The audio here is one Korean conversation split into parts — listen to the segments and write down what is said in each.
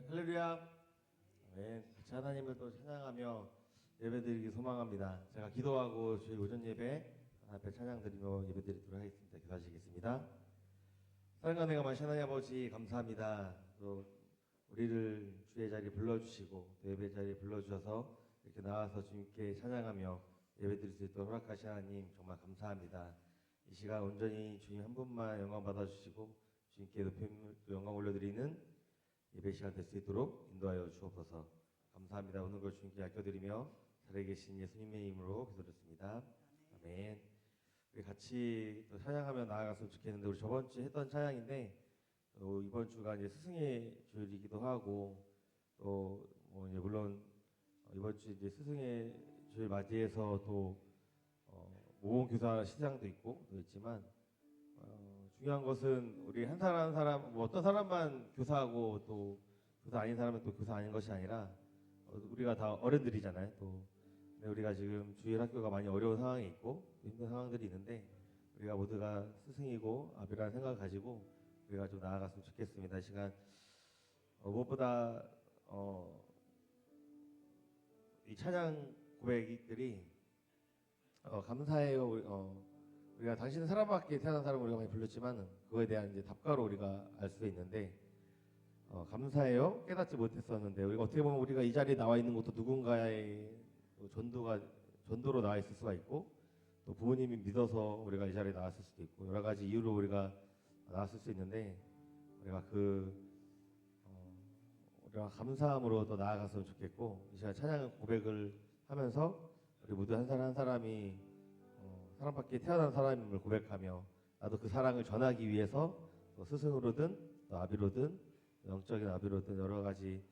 할렐루야. 네, 같이 하나님을 또 찬양하며 예배드리기 소망합니다. 제가 기도하고 주일 오전 예배 앞에 찬양드리며 예배드리도록 하겠습니다. 기도하시겠습니다. 사랑과 내가 마신 하나님 아버지 감사합니다. 또 우리를 주의 자리에 불러주시고 또 예배 자리에 불러주셔서 이렇게 나와서 주님께 찬양하며 예배드릴 수 있도록 허락하신 하나님 정말 감사합니다. 이 시간 온전히 주님 한 분만 영광 받아주시고 주님께 높임 또 영광 올려드리는 예배 시간 될 수 있도록 인도하여 주옵소서. 감사합니다. 오늘 걸 주님께 아껴드리며 살아계신 예수님의 이름으로 기도드렸습니다. 아멘. 우리 같이 또 찬양하며 나아갔으면 좋겠는데, 우리 저번 주에 했던 찬양인데 이번 주가 이제 스승의 주일이기도 하고 또 뭐 이제 물론 이번 주 이제 스승의 주일 맞이해서 또 모범교사 시장도 있고 또 있지만 중요한 것은 우리 한 사람 한 사람 뭐 어떤 사람만 교사하고 또 교사 아닌 사람은 또 교사 아닌 것이 아니라 우리가 다 어른들이잖아요. 또 근데 우리가 지금 주일 학교가 많이 어려운 상황에 있고 힘든 상황들이 있는데 우리가 모두가 스승이고 아비라는 생각을 가지고 우리가 좀 나아갔으면 좋겠습니다. 이 시간 무엇보다 이 찬양 고백들이 감사해요. 우리가 당신은 사람밖에 태어난 사람을 우리가 많이 불렀지만 그거에 대한 이제 답가로 우리가 알 수도 있는데 감사해요. 깨닫지 못했었는데 우리가 어떻게 보면 우리가 이 자리에 나와 있는 것도 누군가의 전도로 나와 있을 수가 있고 또 부모님이 믿어서 우리가 이 자리에 나왔을 수도 있고 여러 가지 이유로 우리가 나왔을 수 있는데 우리가 우리가 감사함으로 더 나아갔으면 좋겠고 이 시간 찬양 고백을 하면서 우리 모두 한 사람 한 사람이 사랑받게 태어난 사람임을 고백하며 나도 그 사랑을 전하기 위해서 또 스승으로든 또 아비로든 영적인 아비로든 여러 가지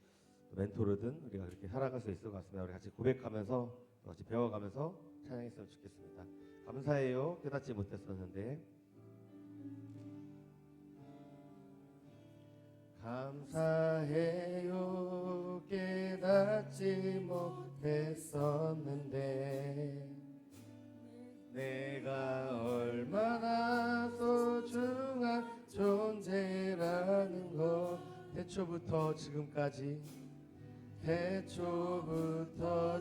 멘토로든 우리가 그렇게 살아갈 수 있을 것 같습니다. 우리 같이 고백하면서 같이 배워가면서 찬양했으면 좋겠습니다. 감사해요. 깨닫지 못했었는데 감사해요. 깨닫지 못했었는데 내가 얼마나 소중한 존재라는 것 태초부터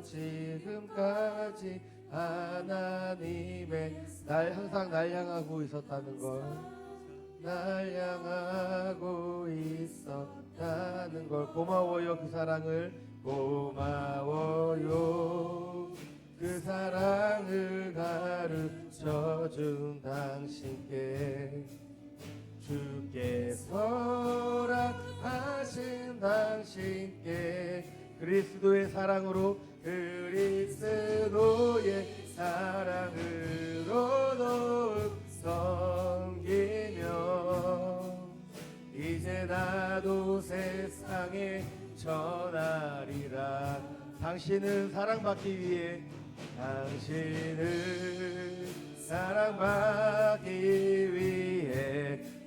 지금까지 하나님의 항상 날 향하고 있었다는 걸 날 향하고 있었다는 걸 고마워요. 그 사랑을 고마워요. 그 사랑을 가르쳐준 당신께 주께서 허락하신 당신께 그리스도의 사랑으로 더욱 섬기며 이제 나도 세상에 전하리라. 당신은 사랑받기 위해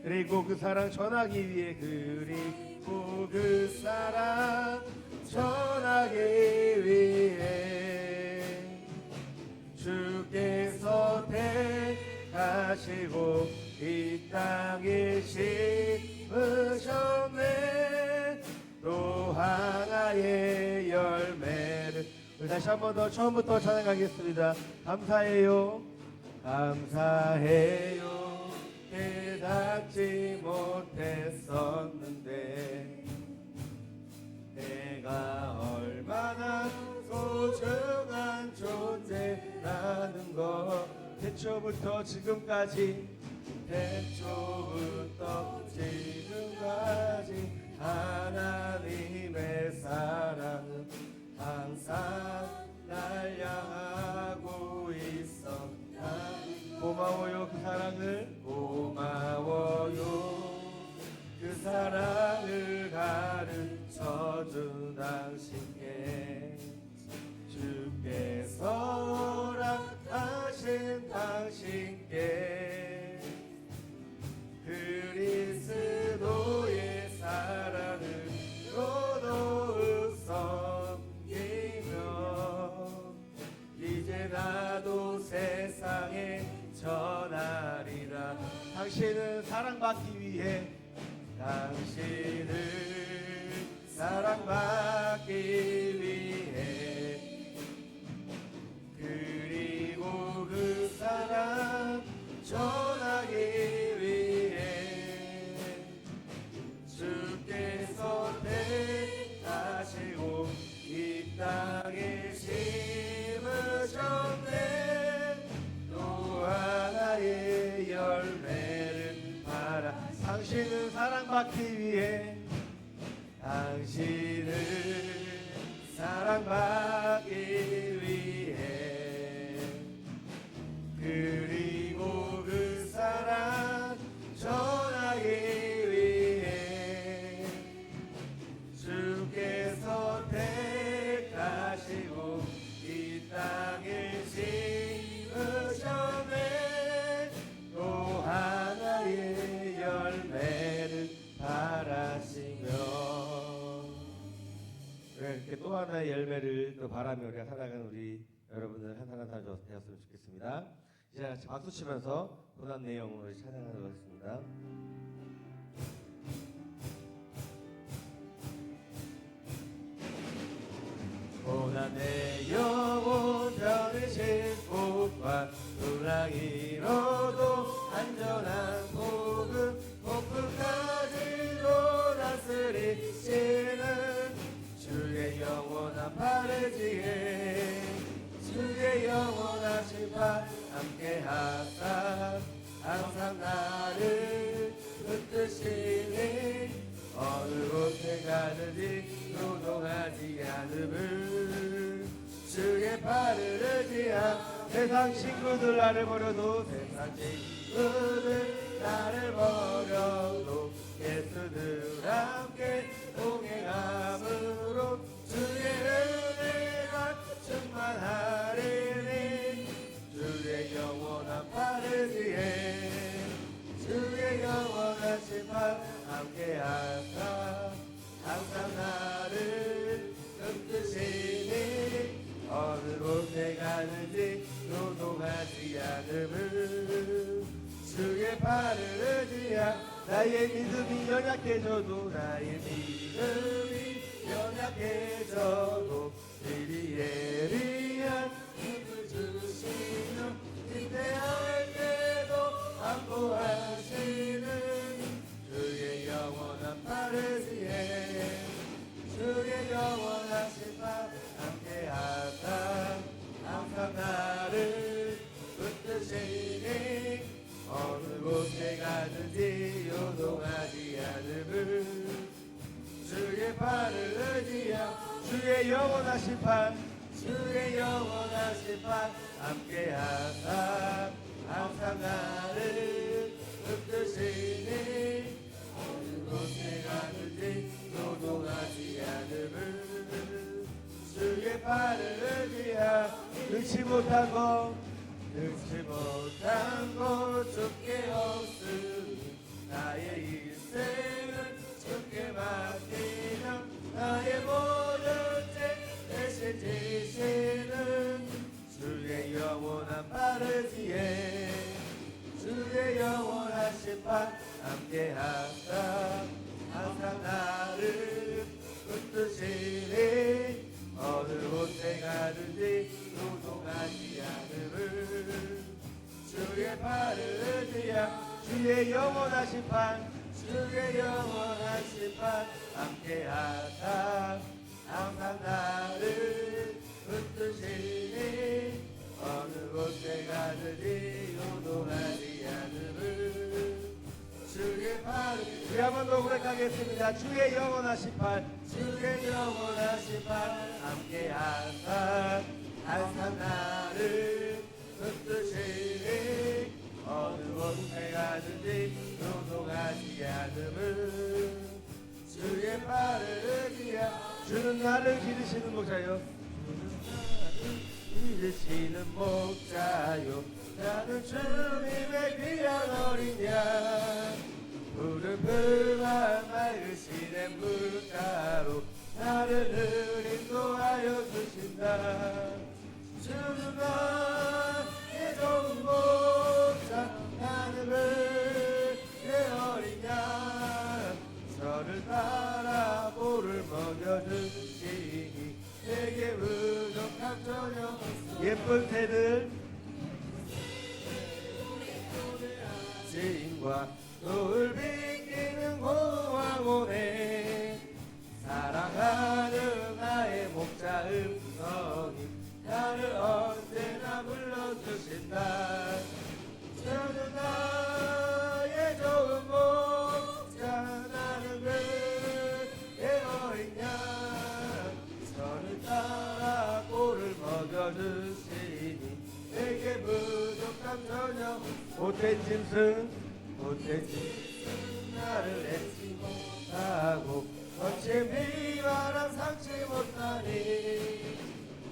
그리고 그 사랑 전하기 위해 그리고 그 사랑 전하기 위해 주께서 택하시고 이 땅에 심으셨네. 또 항아의 열매를 다시 한 번 더 처음부터 찬양하겠습니다. 감사해요. 감사해요. 깨닫지 못했었는데 내가 얼마나 소중한 존재라는 것 태초부터 지금까지 하나님의 사랑은 항상 날 향하고 있었다. 고마워요. 그 사랑을 고마워요. 그 사랑을 가르쳐준 당신께 주께서 허락하신 당신께 그리스도의 사랑을 더욱 섬기며 이제 나도 세상에 전하리라. 당신은 사랑받기 위해 당신을 사랑받기 위해 그리고 그 사랑 전하기 위해 주께서 택하시고 이 땅에 심으셨네. 또 하나의 열매를 팔아 당신은 사랑받기 위해 당신을 사랑받기 위해 그리고 그 사랑 전하기 위해 주께서 택하시고 이 땅에 심으셨네. 또 하나의 열매를 바라시며 이렇게 또 하나의 열매를 또 바라며 우리가 살아가는 우리 여러분들 하나 되었으면 좋겠습니다. 이제 같이 박수 치면서 고난 내용을 찬양하도록 하겠습니다. 고난 내 영혼 편으신 복과 소랑이로도 안전한 복음 복음까지도 다스리시는 주의 영원한 바르지에 주의 영원하신 바 함께하사 항상 나를 붙드시니 어느 곳에 가든지 노동하지 않음을 주의 발을 의지한 세상 친구들 나를 버려도 세상 친구들 나를 버려도 예수들 함께 동행함으로 주의 은혜가 충만하리니 주의 영원한 팔을 위해 주의 영원한 심판 함께하사 항상 나를 붙드시니 어느 곳에 가는지 노동하지 않음을 주의 팔을 의지하 나의 믿음이 연약해져도 나의 믿음이 연약해져도 미리 예리한 힘을 주시며 기대할 때도 안보하시는 주의 영원한 팔을 위해 주의 영원한 심판 함께하사 항상 나를 붙드시니 어느 곳에 가든지 요동하지 않음을 주의 팔을 의지하 주의 영원한 심판 주의 영원한 심판 함께하사 항상 나를 붙드시니 어느 곳에 가든지 요동하지 않음을 주의 팔을 의지하 능치 못한 것 주께 없으니 나의 인생을 주께 맡기며 나의 모든 죄 대신 지시는 주의 영원한 팔을 위해 주의 영원한 심판 함께하사 항상 나를 붙드시니 어느 곳에 가든지 노동하지 않음을 주의 팔을 의지하 주의 영원한 심판 주의 영원한 심판 함께하사 항상 나를 붙드시니 어느 곳에 가든지 노동하지 않음을 주의 팔을 우리 한 번 더 고백하겠습니다. 주의 영원한 심판 주의 영원한 심판 함께하사 항상 나를 붙드시니 어느 곳에 가든지 노동하지 않음을 주의 팔을 의지하 주는 나를 기르시는 목자요 기르시는 목자요 나는 주님의 귀한 어린 양 푸른 풀만 맑으시는 물가로 나를 인도하여 주신다 주는 나의 좋은 목자 나는 그의 어린 양 저를 따라 볼을 먹여 내게 부족함 전혀 없어. 예쁜 새들 지인과 노을 비키는 공황오네. 사랑하는 나의 목자 음성이 나를 언제나 불러주신다. 저는 나의 좋은 목자 나는 그의 어린 양 저를 따라 꼴을 먹여주시니 내게 부족함 전혀 못된 짐승 나를 애지 못하고 거친 비바람 상치 못하니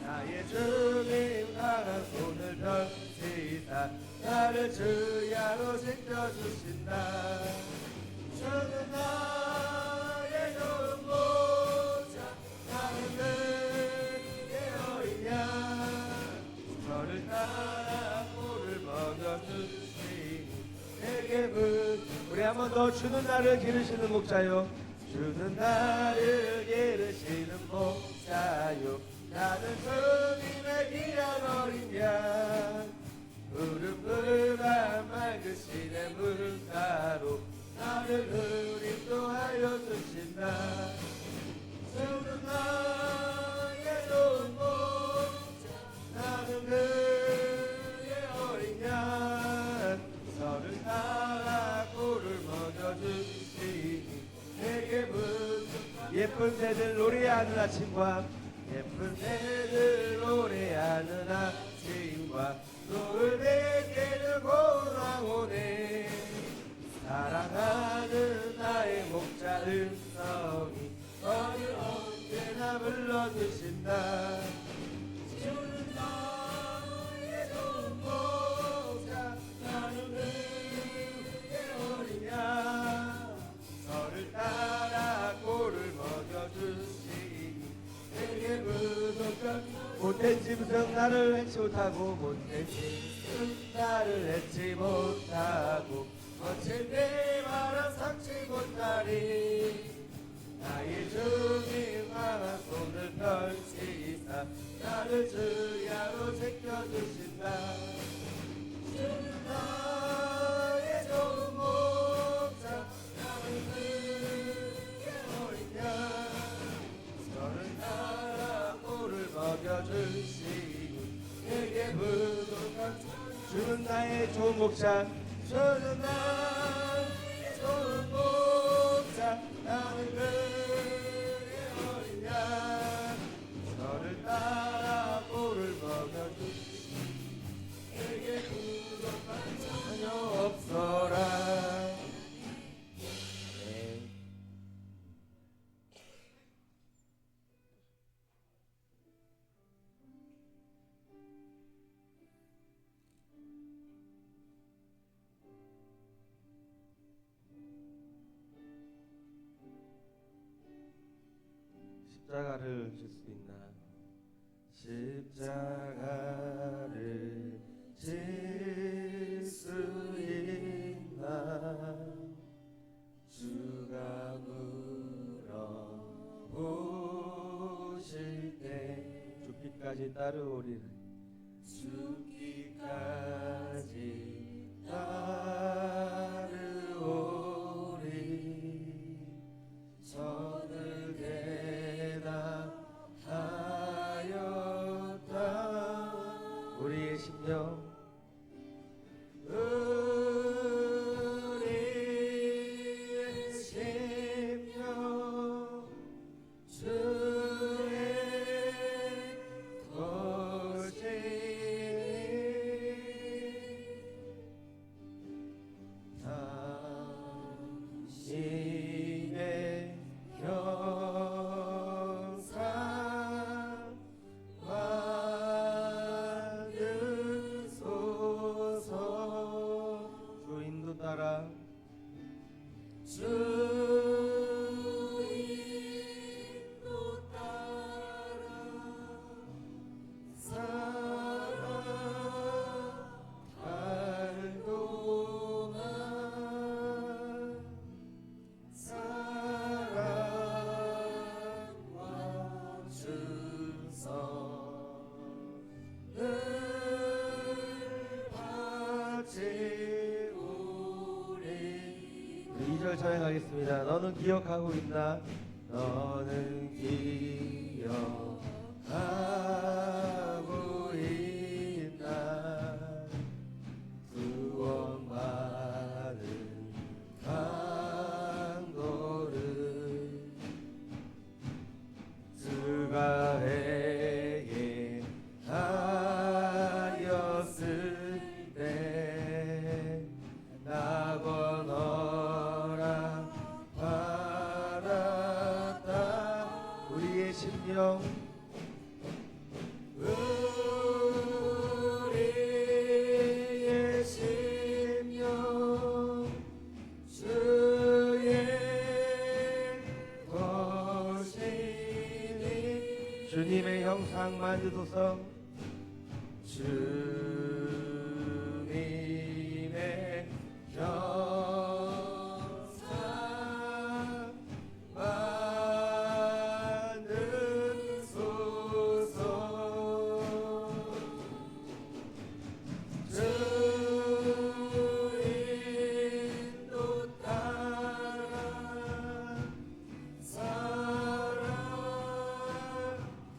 나의 주님 강한 손을 펼치사 나를 주야로 지켜주신다. 주는 나의 좋은 목자 나는 그의 어린 양 저를 따라 꼴을 먹여주시니 내게 우리 한 번 더 주는 나를 기르시는 목자요 주는 나를 기르시는 목자요 나는 주님의 귀한 어린 양 푸른푸른 맑으신 내 물가로 나를 그립도 하여 주신다. 주는 나의 좋은 목자 나는 그의 어린 양 저를 따라 꼴을 먹여주시니 내게 예쁜 새들 노래하는 아침과 예쁜 새들 노래하는 아침과 노을 베개는 공황오네. 사랑하는 나의 목자 음성이 너를 언제나 불러주신다. 주는 나의 좋은 목자 나는 그의 어린 양 저를 따라 꼴을 먹여주시니 내게 부족한 못된 짐승 나를 해치 못하고 못된 짐승 나를 해치 못하고 거친 내 바람 상치 못하리. 나의 주님 강한 손을 펼치사 나를 주야로 지켜주신다. 주는 나의 좋은 목자 나는 그의 어린 양 저를 따라 꼴을 먹여주시니 내게 부족한 주는 나의 좋은 목자 주는 나의 좋은 목자 나는 그의 어린 양 저를 따라 꼴을 먹여주시니 내게 부족한 전혀 없어라. 십자가를 질 수 있나? 십자가를 질 수 있나? 주가 물어보실 때 죽기까지 따르오리라. 죽기까지 따르오리. 저를 대답하였다. 우리의 심령 우리의 심령 주의 것이니 당신의 주인도 따라 살아갈 동안 사랑과 충성 찬양하겠습니다. 너는 기억하고 있나? 너는 기억하고 있나? 구원받은 강도를 주가 회개하였을 때 나고 너라 받았다. 우리의 심령 우리의 심령 주의 것이니 주님의 형상 만드소서. 주님의 형상 만드소서. 주 인도 따라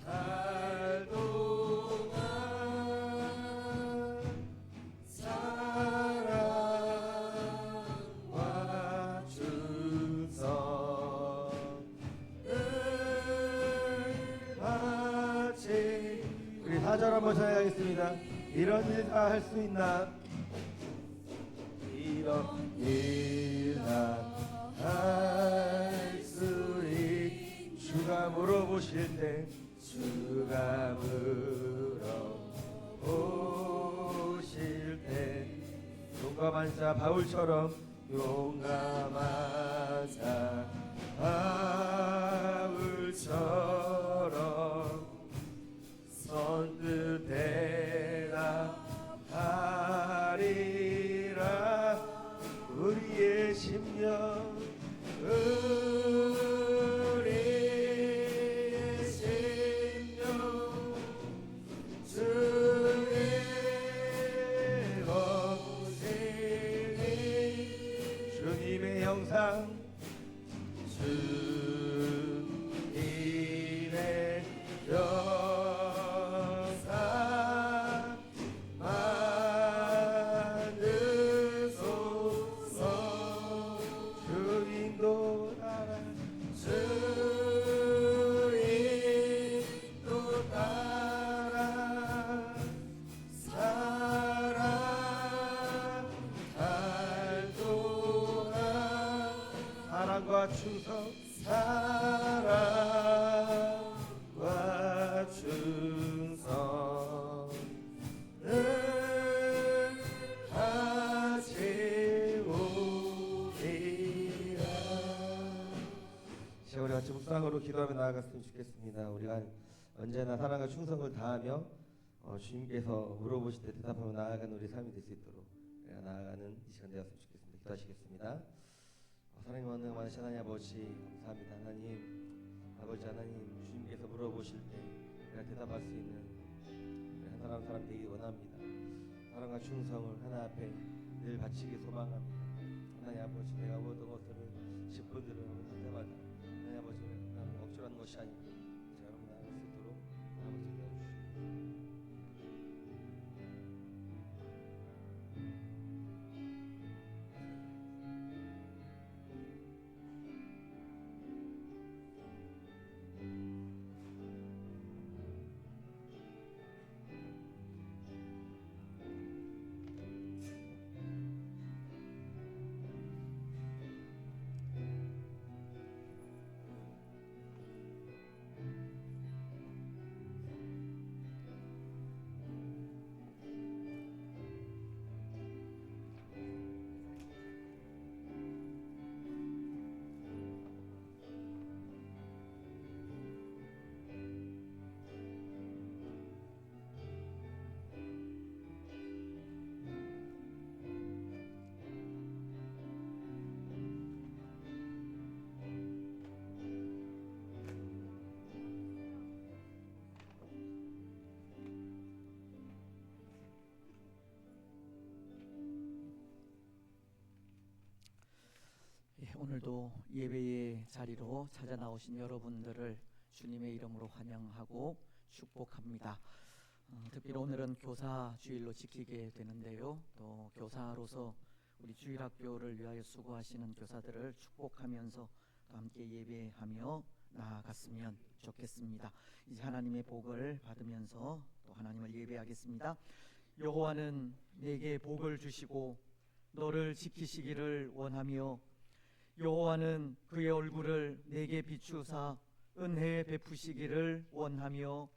살아갈 동안 사랑과 충성을 바치. 우리 4절 한번 찬양하겠습니다. 이런 일 다 할 수 있나? 이런 일 다 할 수 있. 주가 물어보실 때 주가 물어보실 때 용감한 자 바울처럼 용감한 자 바울처럼 선뜻 대답하리라. 우리의 심령 우리의 심령 주의 것이니 주님의 형상 주님의 형상 만드소서. 주인도 따라 주인도 따라 살아갈 동안 사랑과 충성 사랑과 충성을 가지오리라. 우리 같이 묵상으로 기도하며 나아갔으면 좋겠습니다. 우리가 언제나 사랑과 충성을 다하며 주님께서 물어보실 때 대답하며 나아가는 우리 삶이 될 수 있도록 우리가 나아가는 이 시간 되었으면 좋겠습니다. 기도하시겠습니다. 사랑이 많은 하나님 아버지 감사합니다. 하나님 아버지 하나님 주님께서 물어보실 때 우리가 대답할 수 있는 우리 한 사람 사람 되기 원합니다. 사랑과 충성을 하나 앞에 늘 바치기 소망합니다. 하나님 아버지 내가 모든 것들을 10분들을 할 때마다 하나님 아버지 나는 억지로 하는 것이 아니고 제가 여러분 나아갈 수 있도록 아버지 도와주시옵소서. 오늘도 예배의 자리로 찾아 나오신 여러분들을 주님의 이름으로 환영하고 축복합니다. 특별히 오늘은 교사 주일로 지키게 되는데요. 또 교사로서 우리 주일학교를 위하여 수고하시는 교사들을 축복하면서 또 함께 예배하며 나아갔으면 좋겠습니다. 이제 하나님의 복을 받으면서 또 하나님을 예배하겠습니다. 여호와는 내게 복을 주시고 너를 지키시기를 원하며 여호와는 그의 얼굴을 내게 비추사 은혜 베푸시기를 원하며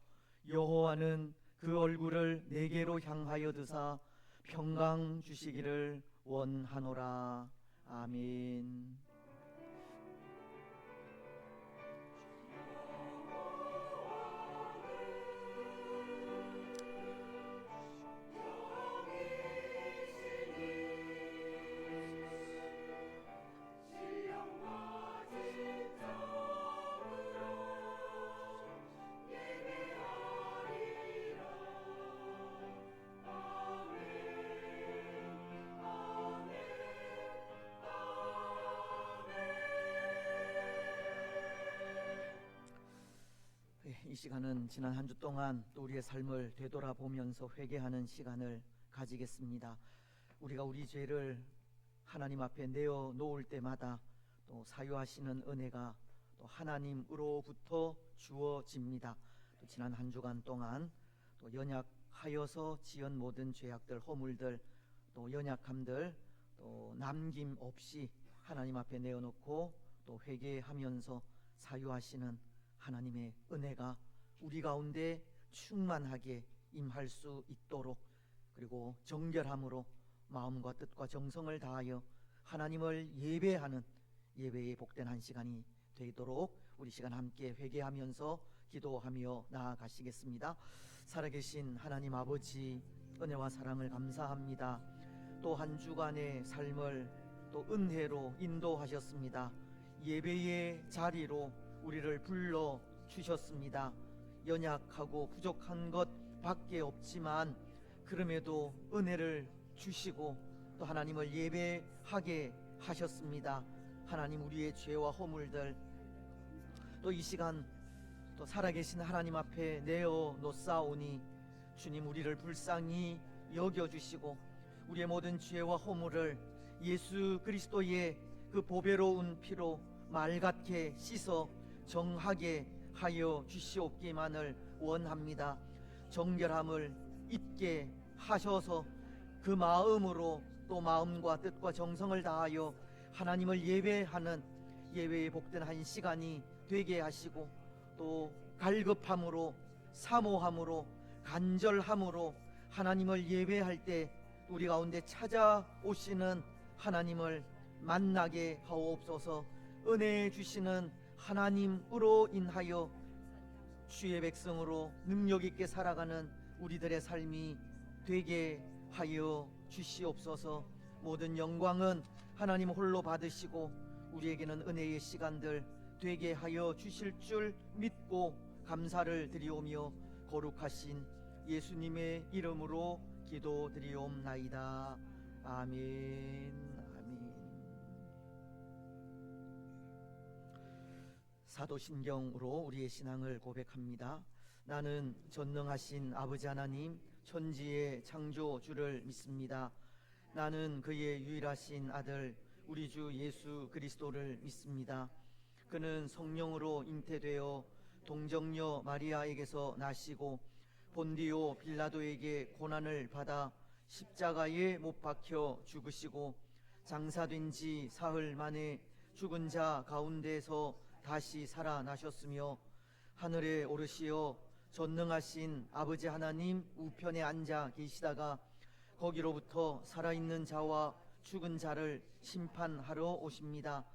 여호와는 그 얼굴을 내게로 향하여 드사 평강 주시기를 원하노라. 아멘. 이 시간은 지난 한 주 동안 또 우리의 삶을 되돌아보면서 회개하는 시간을 가지겠습니다. 우리가 우리 죄를 하나님 앞에 내어 놓을 때마다 또 사유하시는 은혜가 또 하나님으로부터 주어집니다. 또 지난 한 주간 동안 또 연약하여서 지은 모든 죄악들, 허물들, 또 연약함들 또 남김 없이 하나님 앞에 내어놓고 또 회개하면서 사유하시는 하나님의 은혜가 우리 가운데 충만하게 임할 수 있도록, 그리고 정결함으로 마음과 뜻과 정성을 다하여 하나님을 예배하는 예배의 복된 한 시간이 되도록 우리 시간 함께 회개하면서 기도하며 나아가시겠습니다. 살아계신 하나님 아버지, 은혜와 사랑을 감사합니다. 또 한 주간의 삶을 또 은혜로 인도하셨습니다. 예배의 자리로 우리를 불러 주셨습니다. 연약하고 부족한 것 밖에 없지만 그럼에도 은혜를 주시고 또 하나님을 예배하게 하셨습니다. 하나님, 우리의 죄와 허물들 또 이 시간 또 살아계신 하나님 앞에 내어 놓사오니 주님, 우리를 불쌍히 여겨주시고 우리의 모든 죄와 허물을 예수 그리스도의 그 보배로운 피로 맑게 씻어 정하게 하여 주시옵기만을 원합니다. 정결함을 입게 하셔서 그 마음으로 또 마음과 뜻과 정성을 다하여 하나님을 예배하는 예배의 복된 한 시간이 되게 하시고, 또 갈급함으로 사모함으로 간절함으로 하나님을 예배할 때 우리 가운데 찾아오시는 하나님을 만나게 하옵소서. 은혜 주시는 하나님으로 인하여 주의 백성으로 능력 있게 살아가는 우리들의 삶이 되게 하여 주시옵소서. 모든 영광은 하나님 홀로 받으시고 우리에게는 은혜의 시간들 되게 하여 주실 줄 믿고 감사를 드리오며 거룩하신 예수님의 이름으로 기도드리옵나이다. 아멘. 사도신경으로 우리의 신앙을 고백합니다. 나는 전능하신 아버지 하나님, 천지의 창조주를 믿습니다. 나는 그의 유일하신 아들 우리 주 예수 그리스도를 믿습니다. 그는 성령으로 잉태되어 동정녀 마리아에게서 나시고 본디오 빌라도에게 고난을 받아 십자가에 못 박혀 죽으시고 장사된 지 사흘 만에 죽은 자 가운데서 다시 살아나셨으며 하늘에 오르시어 전능하신 아버지 하나님 우편에 앉아 계시다가 거기로부터 살아있는 자와 죽은 자를 심판하러 오십니다.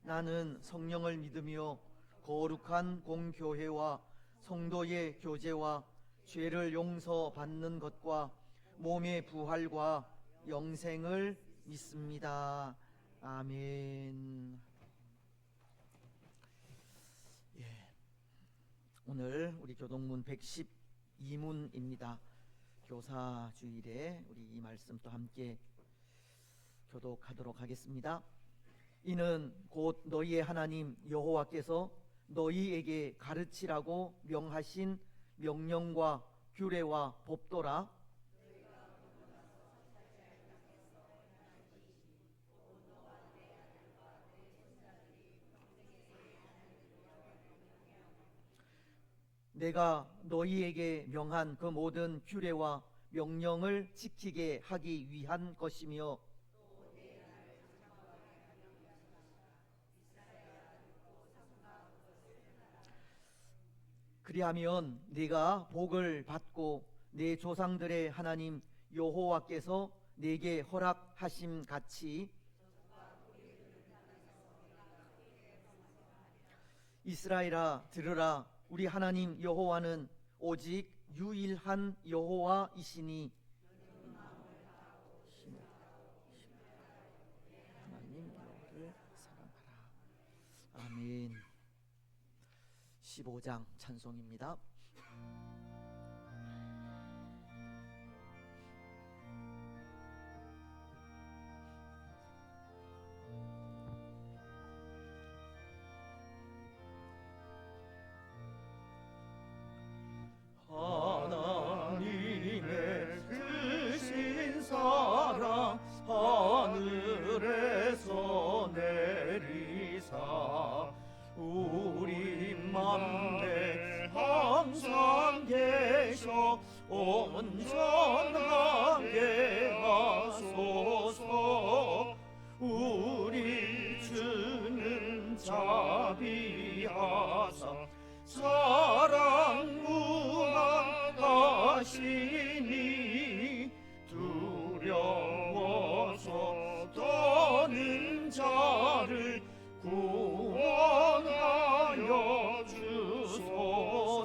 나는 성령을 믿으며 거룩한 공교회와 성도의 교제와 죄를 용서받는 것과 몸의 부활과 영생을 믿습니다. 아멘. 오늘 우리 교동문 112문입니다. 교사 주일에 우리 이 말씀 또 함께 교독하도록 하겠습니다. 이는 곧 너희의 하나님 여호와께서 너희에게 가르치라고 명하신 명령과 규례와 법도라. 내가 너희에게 명한 그 모든 규례와 명령을 지키게 하기 위한 것이며, 그리하면 네가 복을 받고 내 조상들의 하나님 여호와께서 내게 허락하심 같이 이스라엘아 들으라. 우리 하나님 여호와는 오직 유일한 여호와이시니 하나님 여호와를 사랑하라. 아멘. 15장 찬송입니다. 하나님의 크신 사랑 하늘에서 내리사 우리 맘에 항상 계셔 온전하게 하소서. 우리 주는 자비하사 사랑 무한하시니 두려워서 떠는 자를 구원하여 주소서.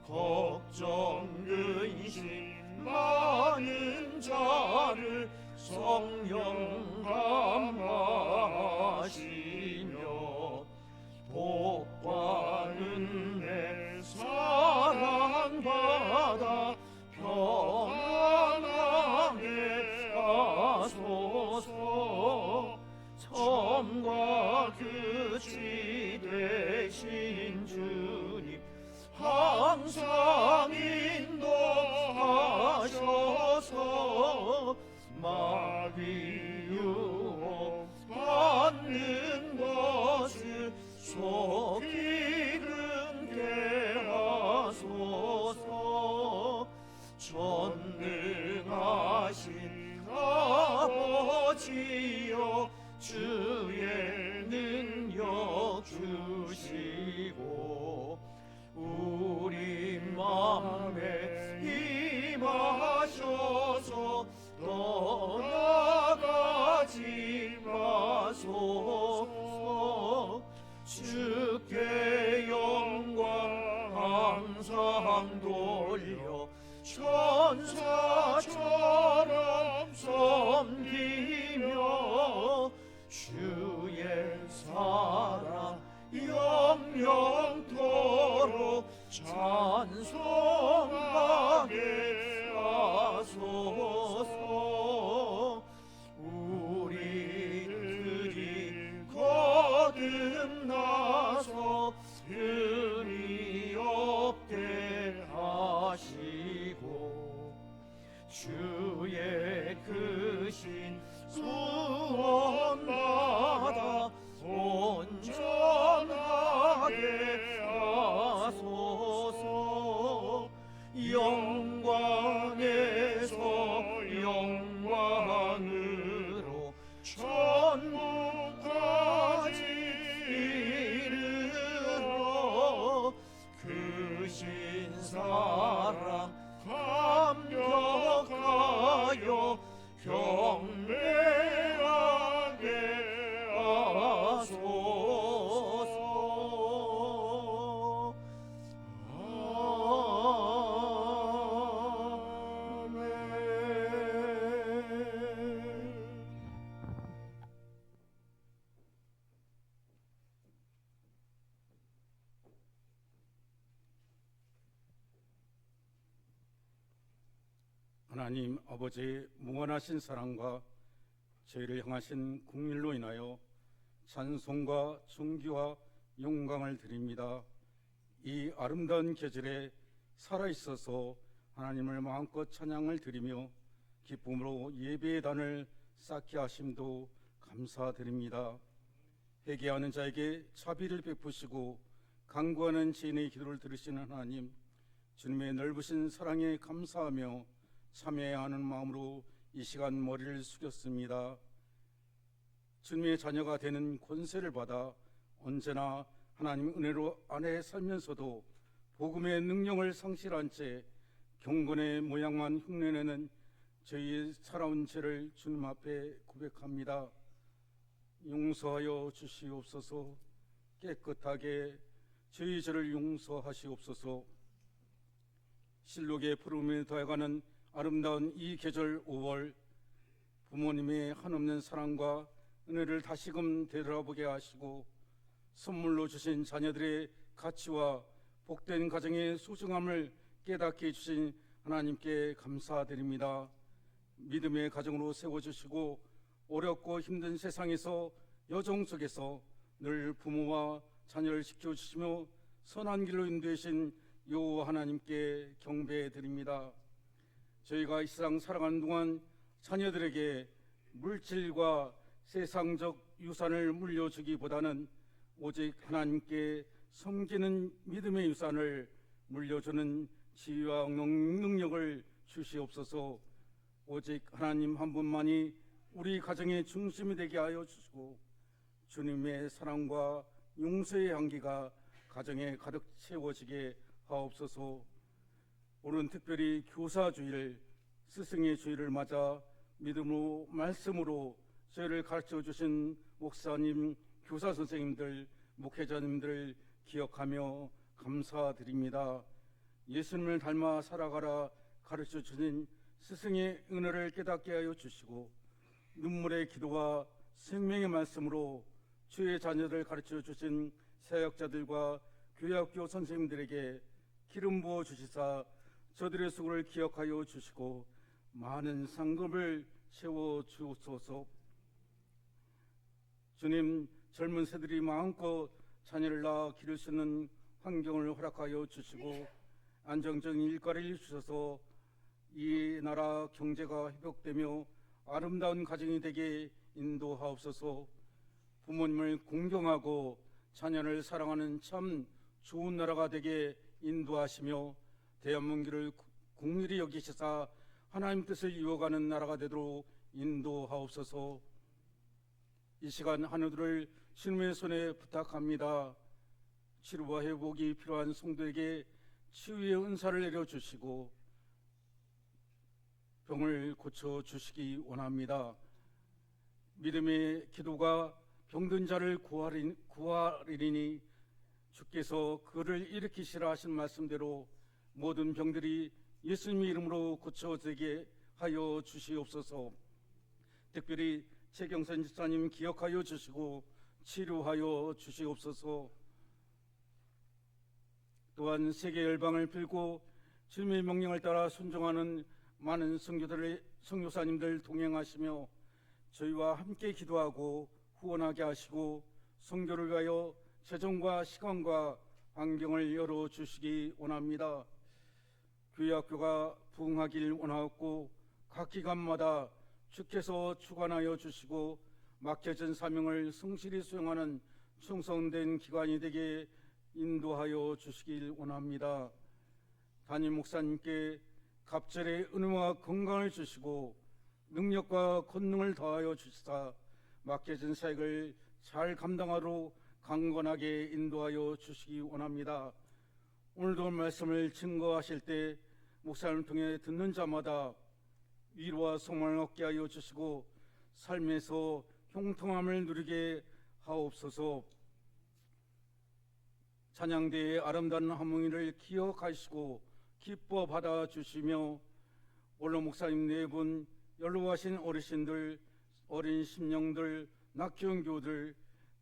걱정 근심 많은 자를 성령 감하시며 복과 은혜 사랑받아 평안하게 하소서. 처음과 끝이 되신 주님 항상 인도하셔서 마귀 유혹 받는 것을 속히 금게 하소서. 전능하신 아버지여 주의 능력 주시고 우리 맘에 임하셔서 떠나가지 마소서. 주께 영광 항상 돌려 천사처럼 섬기며 주의 사랑 영영토록 찬송하게 하소서. 우리들이 거듭나서 흠이 없게 하시고 주의 크신 구원받아 온전하게 하소서. 영광에서 영광으로 천국까지 이르러 크신 사랑 감격하여 경배하게 하소서. 아멘. 하나님 아버지의 무한하신 사랑과 저희를 향하신 국률로 인하여 찬송과 존귀와 영광을 드립니다. 이 아름다운 계절에 살아있어서 하나님을 마음껏 찬양을 드리며 기쁨으로 예배의 단을 쌓게 하심도 감사드립니다. 회개하는 자에게 자비를 베푸시고 간구하는 죄인의 기도를 들으시는 하나님, 주님의 넓으신 사랑에 감사하며 참회하는 마음으로 이 시간 머리를 숙였습니다. 주님의 자녀가 되는 권세를 받아 언제나 하나님 은혜로 안에 살면서도 복음의 능력을 상실한 채 경건의 모양만 흉내내는 저희의 살아온 죄를 주님 앞에 고백합니다. 용서하여 주시옵소서. 깨끗하게 저희 죄를 용서하시옵소서. 실록의 푸름에 더해가는 아름다운 이 계절 5월, 부모님의 한없는 사랑과 은혜를 다시금 되돌아보게 하시고 선물로 주신 자녀들의 가치와 복된 가정의 소중함을 깨닫게 해주신 하나님께 감사드립니다. 믿음의 가정으로 세워주시고 어렵고 힘든 세상에서 여정 속에서 늘 부모와 자녀를 지켜주시며 선한 길로 인도하신 여호와 하나님께 경배드립니다. 저희가 이 세상 살아가는 동안 자녀들에게 물질과 세상적 유산을 물려주기보다는 오직 하나님께 섬기는 믿음의 유산을 물려주는 지혜와 능력을 주시옵소서. 오직 하나님 한 분만이 우리 가정의 중심이 되게 하여 주시고 주님의 사랑과 용서의 향기가 가정에 가득 채워지게 하옵소서. 오늘 특별히 교사주일, 스승의 주일을 맞아 믿음으로 말씀으로 저희를 가르쳐 주신 목사님, 교사 선생님들, 목회자님들 기억하며 감사드립니다. 예수님을 닮아 살아가라 가르쳐 주신 스승의 은혜를 깨닫게 하여 주시고 눈물의 기도와 생명의 말씀으로 주의 자녀들 가르쳐 주신 사역자들과 교회학교 선생님들에게 기름 부어 주시사 저들의 수고를 기억하여 주시고 많은 상급을 채워 주옵소서. 주님, 젊은 세들이 마음껏 자녀를 낳아 기를 수 있는 환경을 허락하여 주시고 안정적인 일거리를 주셔서 이 나라 경제가 회복되며 아름다운 가정이 되게 인도하옵소서. 부모님을 공경하고 자녀를 사랑하는 참 좋은 나라가 되게 인도하시며 대한민국을 국률이 여기시사 하나님 뜻을 이루어가는 나라가 되도록 인도하옵소서. 이 시간 하늘들을 주님의 손에 부탁합니다. 치료와 회복이 필요한 성도에게 치유의 은사를 내려주시고 병을 고쳐주시기 원합니다. 믿음의 기도가 병든 자를 구하리니 주께서 그를 일으키시라 하신 말씀대로 모든 병들이 예수님의 이름으로 고쳐지게 하여 주시옵소서. 특별히 최경선 집사님 기억하여 주시고 치료하여 주시옵소서. 또한 세계 열방을 빌고 주님의 명령을 따라 순종하는 많은 선교사님들 동행하시며 저희와 함께 기도하고 후원하게 하시고 선교를 위하여 재정과 시간과 환경을 열어주시기 원합니다. 교회학교가 부흥하길 원하옵고 각 기관마다 주께서 주관하여 주시고 맡겨진 사명을 성실히 수행하는 충성된 기관이 되게 인도하여 주시길 원합니다. 담임 목사님께 갑절의 은혜와 건강을 주시고 능력과 권능을 더하여 주시사 맡겨진 사역을 잘 감당하도록 강건하게 인도하여 주시기 원합니다. 오늘도 말씀을 증거하실 때 목사님을 통해 듣는 자마다 위로와 소망을 얻게 하여 주시고 삶에서 형통함을 누리게 하옵소서. 찬양대의 아름다운 하모니를 기억하시고 기뻐 받아주시며 오늘 목사님 네 분, 연로하신 어르신들, 어린 심령들, 낙키운 교들,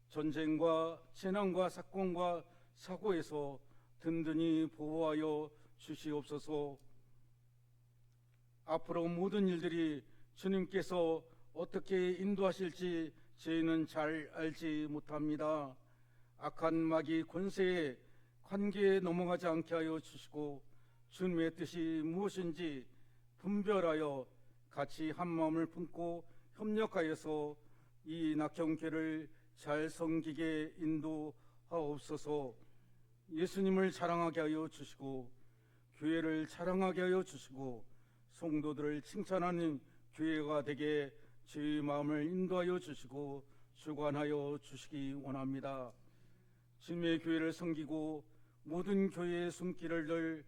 전쟁과 재난과 사건과 사고에서 든든히 보호하여 주시옵소서. 앞으로 모든 일들이 주님께서 어떻게 인도하실지 저희는 잘 알지 못합니다. 악한 마귀 권세에 관계에 넘어가지 않게 하여 주시고 주님의 뜻이 무엇인지 분별하여 같이 한 마음을 품고 협력하여서 이 낙정교회를 잘 섬기게 인도하옵소서. 예수님을 자랑하게 하여 주시고 교회를 자랑하게 하여 주시고 성도들을 칭찬하는 교회가 되게 저희 마음을 인도하여 주시고 주관하여 주시기 원합니다. 주님의 교회를 섬기고 모든 교회의 손길을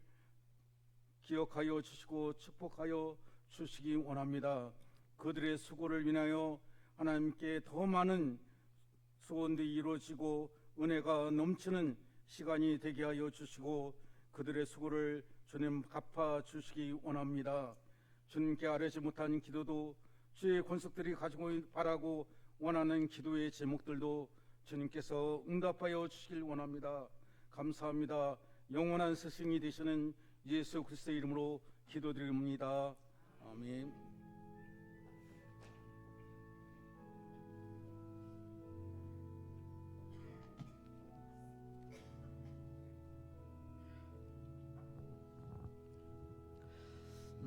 기억하여 주시고 축복하여 주시기 원합니다. 그들의 수고를 인하여 하나님께 더 많은 소원들이 이루어지고 은혜가 넘치는 시간이 되게 하여 주시고 그들의 수고를 주님 갚아 주시기 원합니다. 주님께 아뢰지 못한 기도도 주의 권속들이 가지고 바라고 원하는 기도의 제목들도 주님께서 응답하여 주시길 원합니다. 감사합니다. 영원한 스승이 되시는 예수 그리스도의 이름으로 기도드립니다. 아멘.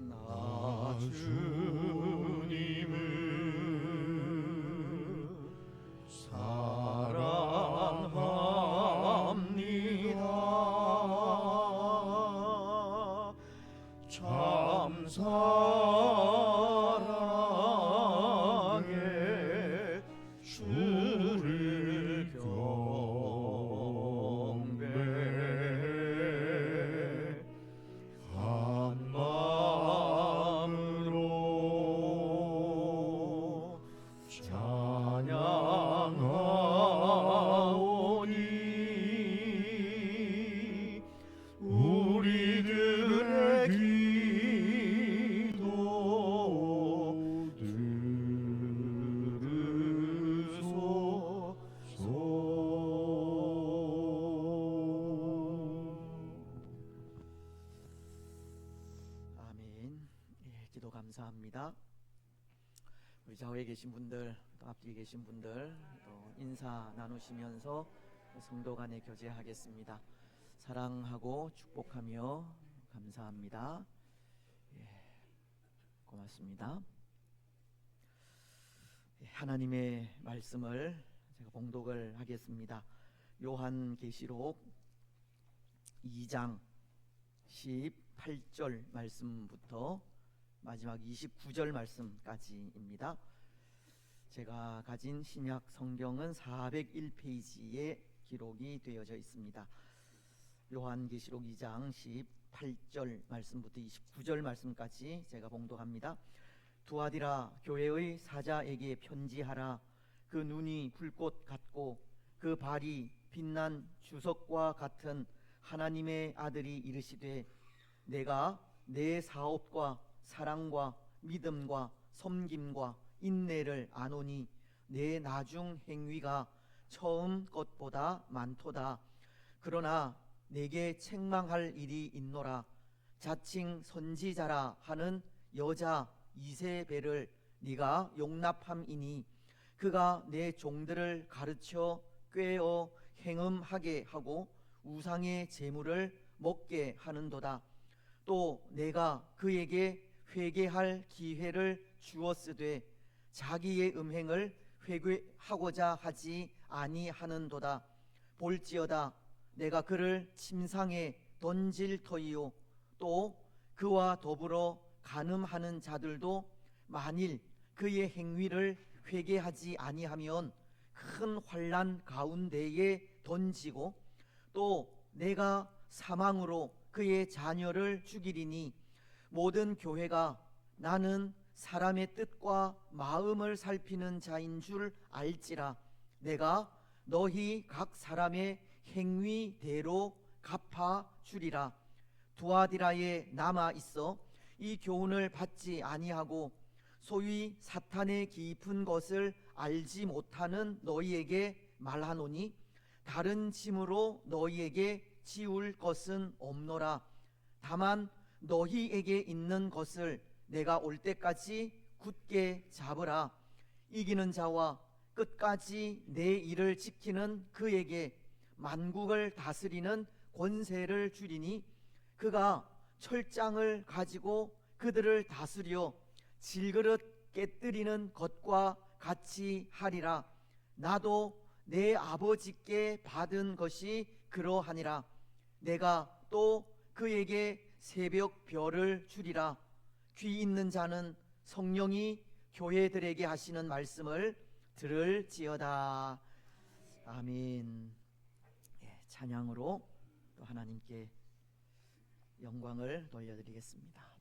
나 주님을 사랑합니다. 참 사랑해 주를 경배 한 마음으로 찬양하오니 우리들의 기도 들으소서. 아멘. 기도 감사합니다. 우리 좌우에 계신 분들, 또 앞뒤에 계신 분들, 또 인사 나누시면서 성도 간에 교제하겠습니다. 사랑하고 축복하며 감사합니다. 고맙습니다. 하나님의 말씀을 제가 봉독을 하겠습니다. 요한계시록 2장 18절 말씀부터 마지막 29절 말씀까지입니다. 제가 가진 신약 성경은 401페이지에 기록이 되어져 있습니다. 요한계시록 2장 18절 말씀부터 29절 말씀까지 제가 봉독합니다. 두아디라 교회의 사자에게 편지하라. 그 눈이 불꽃 같고 그 발이 빛난 주석과 같은 하나님의 아들이 이르시되 내가 내 사업과 사랑과 믿음과 섬김과 인내를 아노니 내 나중 행위가 처음 것보다 많도다. 그러나 내게 책망할 일이 있노라. 자칭 선지자라 하는 여자 이세벨을 네가 용납함이니 그가 내 종들을 가르쳐 꾀어 행음하게 하고 우상의 제물을 먹게 하는도다. 또 내가 그에게 회개할 기회를 주었으되 자기의 음행을 회개하고자 하지 아니하는도다. 볼지어다 내가 그를 침상에 던질 터이요 또 그와 더불어 간음하는 자들도 만일 그의 행위를 회개하지 아니하면 큰 환난 가운데에 던지고 또 내가 사망으로 그의 자녀를 죽이리니 모든 교회가 나는 사람의 뜻과 마음을 살피는 자인 줄 알지라. 내가 너희 각 사람의 행위대로 갚아 주리라. 두아디라에 남아 있어 이 교훈을 받지 아니하고 소위 사탄의 깊은 것을 알지 못하는 너희에게 말하노니 다른 짐으로 너희에게 지울 것은 없노라. 다만 너희에게 있는 것을 내가 올 때까지 굳게 잡으라. 이기는 자와 끝까지 내 일을 지키는 그에게 만국을 다스리는 권세를 주리니 그가 철장을 가지고 그들을 다스려 질그릇 깨뜨리는 것과 같이 하리라. 나도 내 아버지께 받은 것이 그러하니라. 내가 또 그에게 새벽 별을 주리라. 귀 있는 자는 성령이 교회들에게 하시는 말씀을 들을지어다. 아멘. 예, 찬양으로 또 하나님께 영광을 돌려드리겠습니다.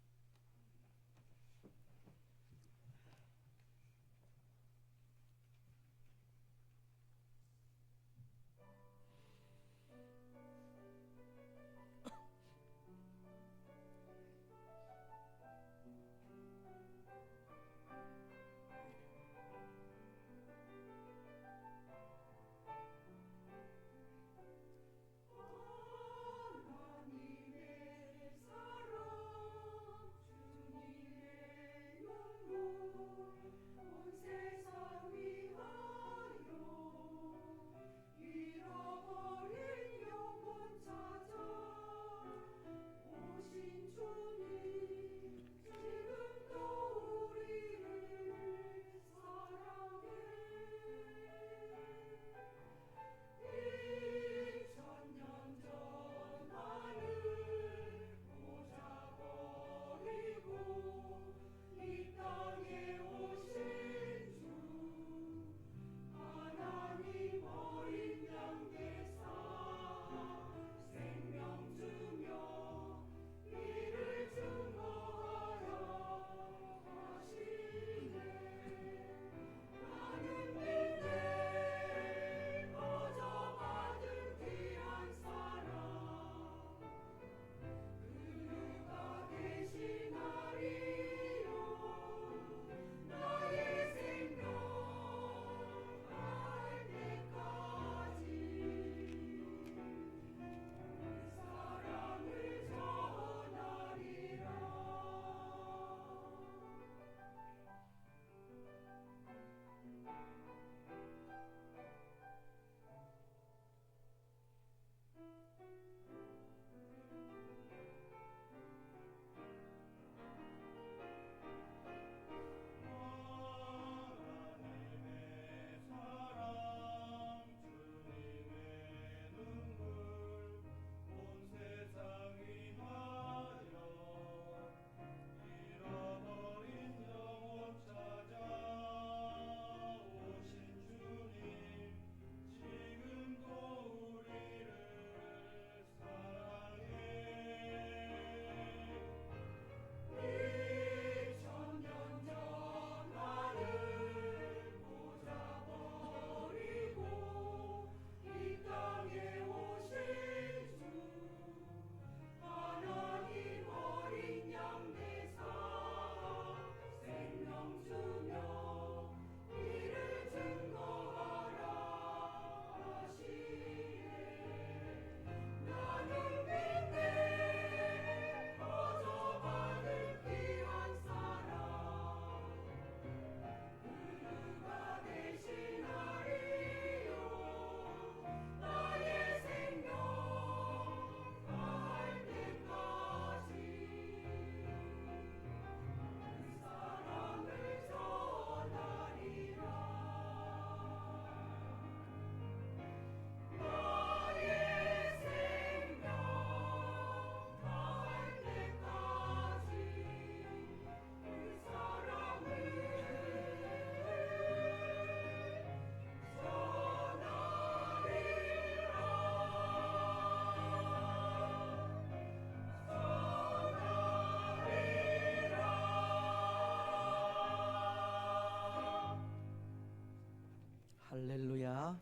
할렐루야.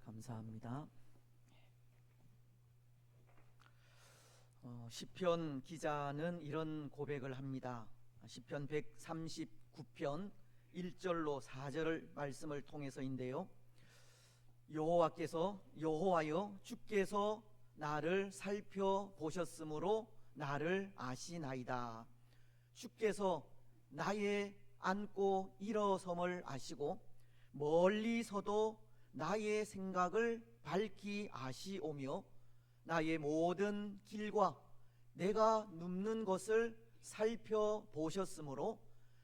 감사합니다. 시편 기자는 이런 고백을 합니다. 시편 139편 1절로 4절 말씀을 통해서인데요. 여호와여 주께서 나를 살펴보셨으므로 나를 아시나이다. 주께서 나의 앉고 일어섬을 아시고 멀리서도 나의 생각을 밝히 아시오며 나의 모든 길과 내가 눕는 것을 살펴보셨으므로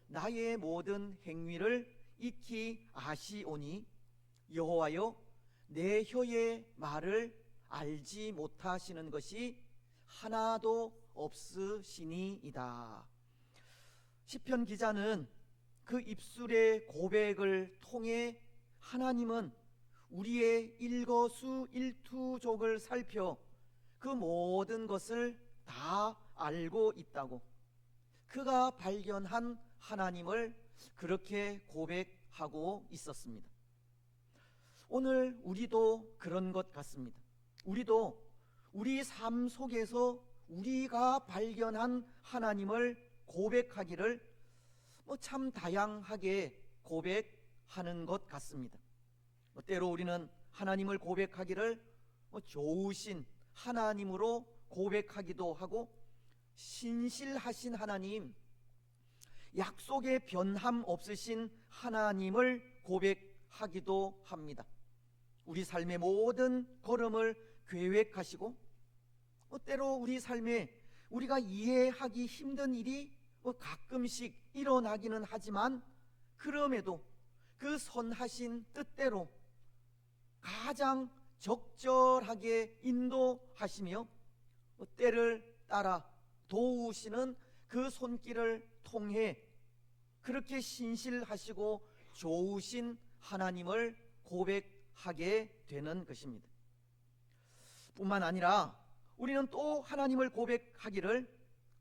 나의 모든 행위를 익히 아시오니 여호와여 내 혀의 말을 알지 못하시는 것이 하나도 없으시니이다. 시편 기자는 그 입술의 고백을 통해 하나님은 우리의 일거수일투족을 살펴 그 모든 것을 다 알고 있다고, 그가 발견한 하나님을 그렇게 고백하고 있었습니다. 오늘 우리도 그런 것 같습니다. 우리도 우리 삶 속에서 우리가 발견한 하나님을 고백하기를 참 다양하게 고백하는 것 같습니다. 때로 우리는 하나님을 고백하기를 좋으신 하나님으로 고백하기도 하고, 신실하신 하나님, 약속의 변함 없으신 하나님을 고백하기도 합니다. 우리 삶의 모든 걸음을 계획하시고, 때로 우리 삶에 우리가 이해하기 힘든 일이 가끔씩 일어나기는 하지만, 그럼에도 그 선하신 뜻대로 가장 적절하게 인도하시며 때를 따라 도우시는 그 손길을 통해 그렇게 신실하시고 좋으신 하나님을 고백하게 되는 것입니다. 뿐만 아니라 우리는 또 하나님을 고백하기를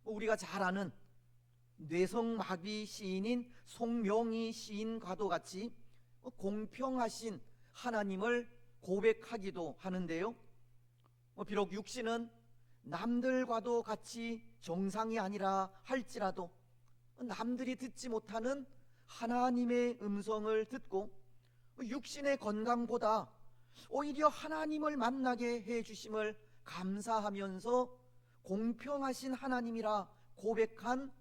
우리가 잘 아는 뇌성마비 시인인 송명희 시인과도 같이 공평하신 하나님을 고백하기도 하는데요, 비록 육신은 남들과도 같이 정상이 아니라 할지라도 남들이 듣지 못하는 하나님의 음성을 듣고 육신의 건강보다 오히려 하나님을 만나게 해주심을 감사하면서 공평하신 하나님이라 고백한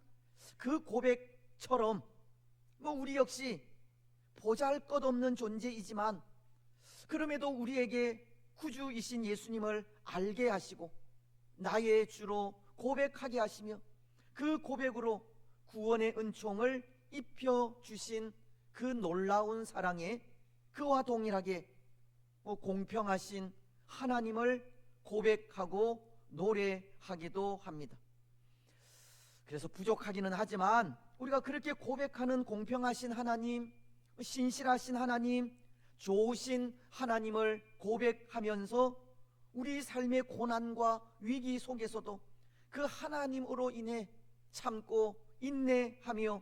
그 고백처럼 우리 역시 보잘것없는 존재이지만 그럼에도 우리에게 구주이신 예수님을 알게 하시고 나의 주로 고백하게 하시며 그 고백으로 구원의 은총을 입혀주신 그 놀라운 사랑에 그와 동일하게 공평하신 하나님을 고백하고 노래하기도 합니다. 그래서 부족하기는 하지만 우리가 그렇게 고백하는 공평하신 하나님, 신실하신 하나님, 좋으신 하나님을 고백하면서 우리 삶의 고난과 위기 속에서도 그 하나님으로 인해 참고 인내하며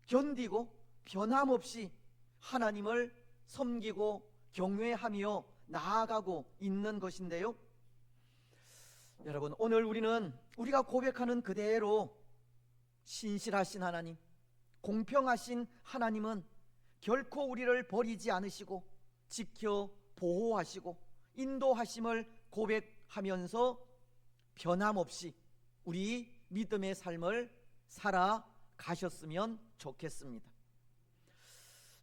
견디고 변함없이 하나님을 섬기고 경외하며 나아가고 있는 것인데요, 여러분, 오늘 우리는 우리가 고백하는 그대로 신실하신 하나님, 공평하신 하나님은 결코 우리를 버리지 않으시고 지켜 보호하시고 인도하심을 고백하면서 변함없이 우리 믿음의 삶을 살아가셨으면 좋겠습니다.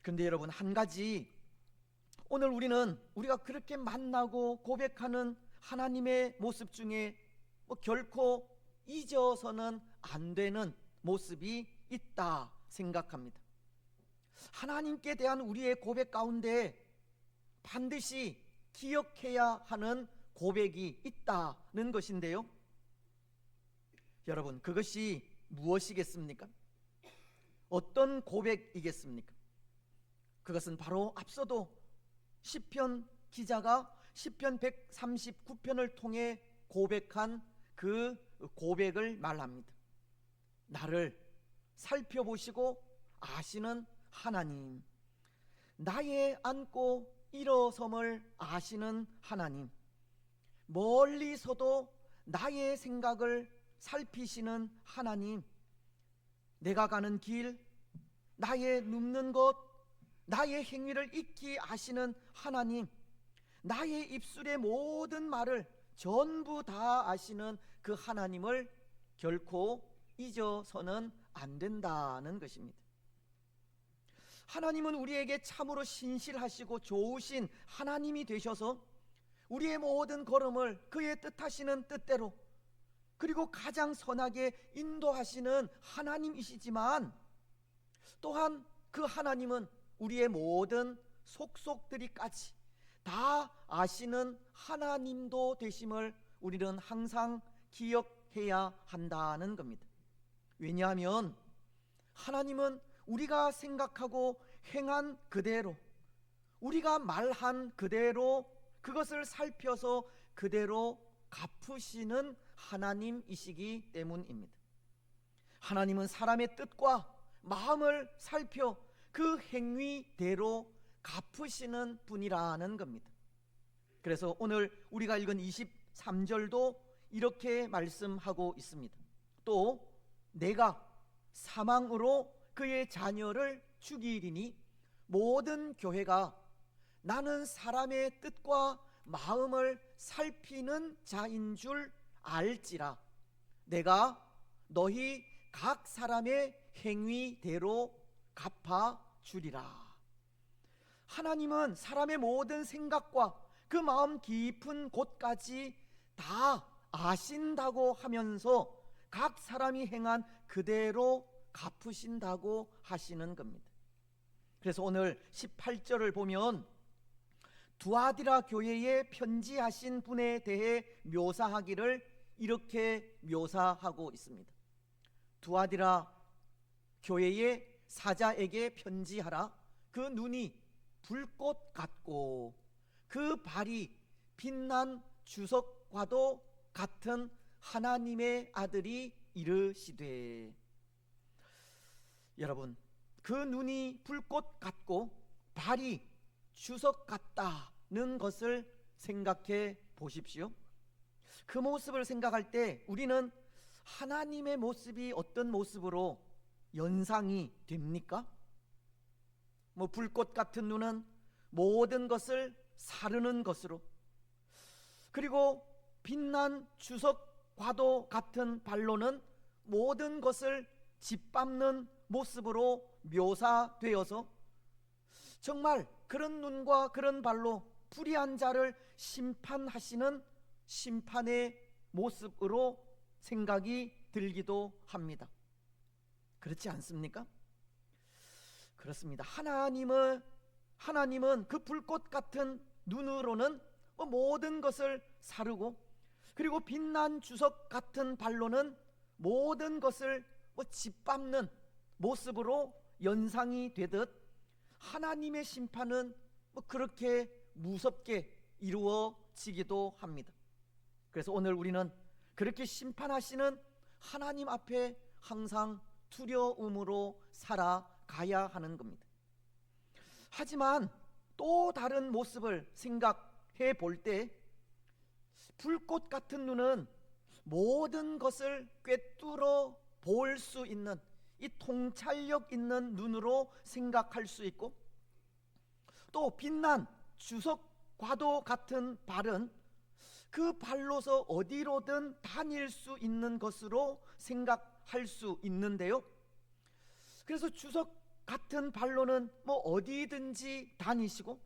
그런데 여러분, 한 가지, 오늘 우리가 그렇게 만나고 고백하는 하나님의 모습 중에 결코 잊어서는 안 되는 모습이 있다 생각합니다. 하나님께 대한 우리의 고백 가운데 반드시 기억해야 하는 고백이 있다는 것인데요, 여러분, 그것이 무엇이겠습니까? 어떤 고백이겠습니까? 그것은 바로 앞서도 시편 기자가 시편 139편을 통해 고백한 그 고백을 말합니다. 나를 살펴보시고 아시는 하나님, 나의 앉고 일어섬을 아시는 하나님, 멀리서도 나의 생각을 살피시는 하나님, 내가 가는 길, 나의 눕는 곳, 나의 행위를 익히 아시는 하나님, 나의 입술의 모든 말을 전부 다 아시는 그 하나님을 결코 잊어서는 안 된다는 것입니다. 하나님은 우리에게 참으로 신실하시고 좋으신 하나님이 되셔서 우리의 모든 걸음을 그의 뜻하시는 뜻대로, 그리고 가장 선하게 인도하시는 하나님이시지만, 또한 그 하나님은 우리의 모든 속속들이까지 다 아시는 하나님도 되심을 우리는 항상 기억해야 한다는 겁니다. 왜냐하면 하나님은 우리가 생각하고 행한 그대로, 우리가 말한 그대로 그것을 살펴서 그대로 갚으시는 하나님이시기 때문입니다. 하나님은 사람의 뜻과 마음을 살펴 그 행위대로 갚으시는 분이라는 겁니다. 그래서 오늘 우리가 읽은 23절도 이렇게 말씀하고 있습니다. 또 내가 사망으로 그의 자녀를 죽이리니 모든 교회가 나는 사람의 뜻과 마음을 살피는 자인 줄 알지라. 내가 너희 각 사람의 행위대로 갚아 주리라. 하나님은 사람의 모든 생각과 그 마음 깊은 곳까지 다 아신다고 하면서 각 사람이 행한 그대로 갚으신다고 하시는 겁니다. 그래서 오늘 18절을 보면 두아디라 교회에 편지하신 분에 대해 묘사하기를 이렇게 묘사하고 있습니다. 두아디라 교회의 사자에게 편지하라. 그 눈이 불꽃 같고 그 발이 빛난 주석과도 같은 하나님의 아들이 이르시되. 여러분, 그 눈이 불꽃 같고 발이 주석 같다는 것을 생각해 보십시오. 그 모습을 생각할 때 우리는 하나님의 모습이 어떤 모습으로 연상이 됩니까? 불꽃 같은 눈은 모든 것을 사르는 것으로, 그리고 빛난 주석과도 같은 발로는 모든 것을 짓밟는 모습으로 묘사되어서 정말 그런 눈과 그런 발로 불의한 자를 심판하시는 심판의 모습으로 생각이 들기도 합니다. 그렇지 않습니까? 그렇습니다. 하나님은 그 불꽃 같은 눈으로는 모든 것을 사르고, 그리고 빛난 주석 같은 발로는 모든 것을 짓밟는 모습으로 연상이 되듯 하나님의 심판은 그렇게 무섭게 이루어지기도 합니다. 그래서 오늘 우리는 그렇게 심판하시는 하나님 앞에 항상 두려움으로 살아가야 하는 겁니다. 하지만 또 다른 모습을 생각해 볼 때 불꽃 같은 눈은 모든 것을 꿰뚫어 볼 수 있는 이 통찰력 있는 눈으로 생각할 수 있고, 또 빛난 주석과도 같은 발은 그 발로서 어디로든 다닐 수 있는 것으로 생각할 수 있는데요. 그래서 주석 같은 발로는 어디든지 다니시고,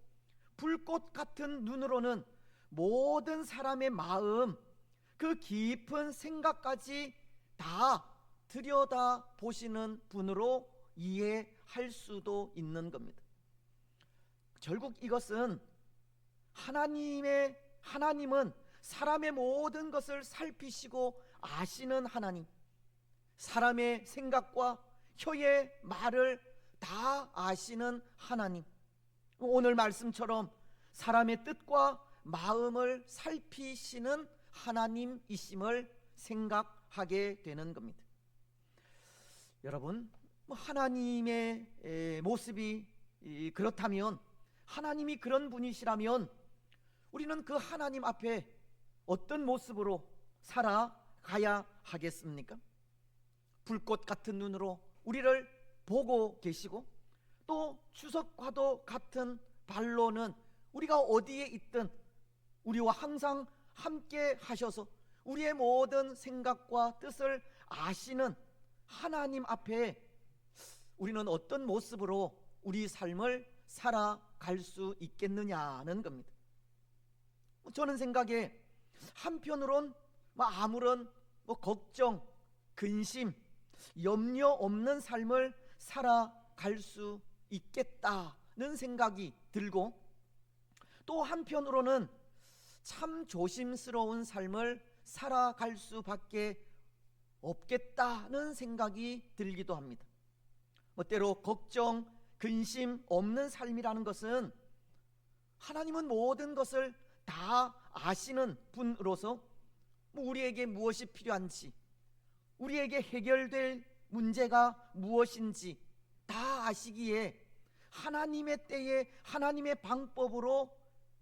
불꽃 같은 눈으로는 모든 사람의 마음, 그 깊은 생각까지 다 들여다 보시는 분으로 이해할 수도 있는 겁니다. 결국 이것은 하나님은 사람의 모든 것을 살피시고 아시는 하나님, 사람의 생각과 혀의 말을 다 아시는 하나님, 오늘 말씀처럼 사람의 뜻과 마음을 살피시는 하나님이심을 생각하게 되는 겁니다. 여러분, 하나님의 모습이 그렇다면, 하나님이 그런 분이시라면 우리는 그 하나님 앞에 어떤 모습으로 살아가야 하겠습니까? 불꽃 같은 눈으로 우리를 보고 계시고, 또 주석과도 같은 발로는 우리가 어디에 있든 우리와 항상 함께 하셔서 우리의 모든 생각과 뜻을 아시는 하나님 앞에 우리는 어떤 모습으로 우리 삶을 살아갈 수 있겠느냐는 겁니다. 저는 생각에 한편으론 아무런 걱정, 근심, 염려 없는 삶을 살아갈 수 있겠다는 생각이 들고, 또 한편으로는 참 조심스러운 삶을 살아갈 수밖에 없겠다는 생각이 들기도 합니다. 때로 걱정, 근심 없는 삶이라는 것은 하나님은 모든 것을 다 아시는 분으로서 우리에게 무엇이 필요한지, 우리에게 해결될 문제가 무엇인지 다 아시기에 하나님의 때에 하나님의 방법으로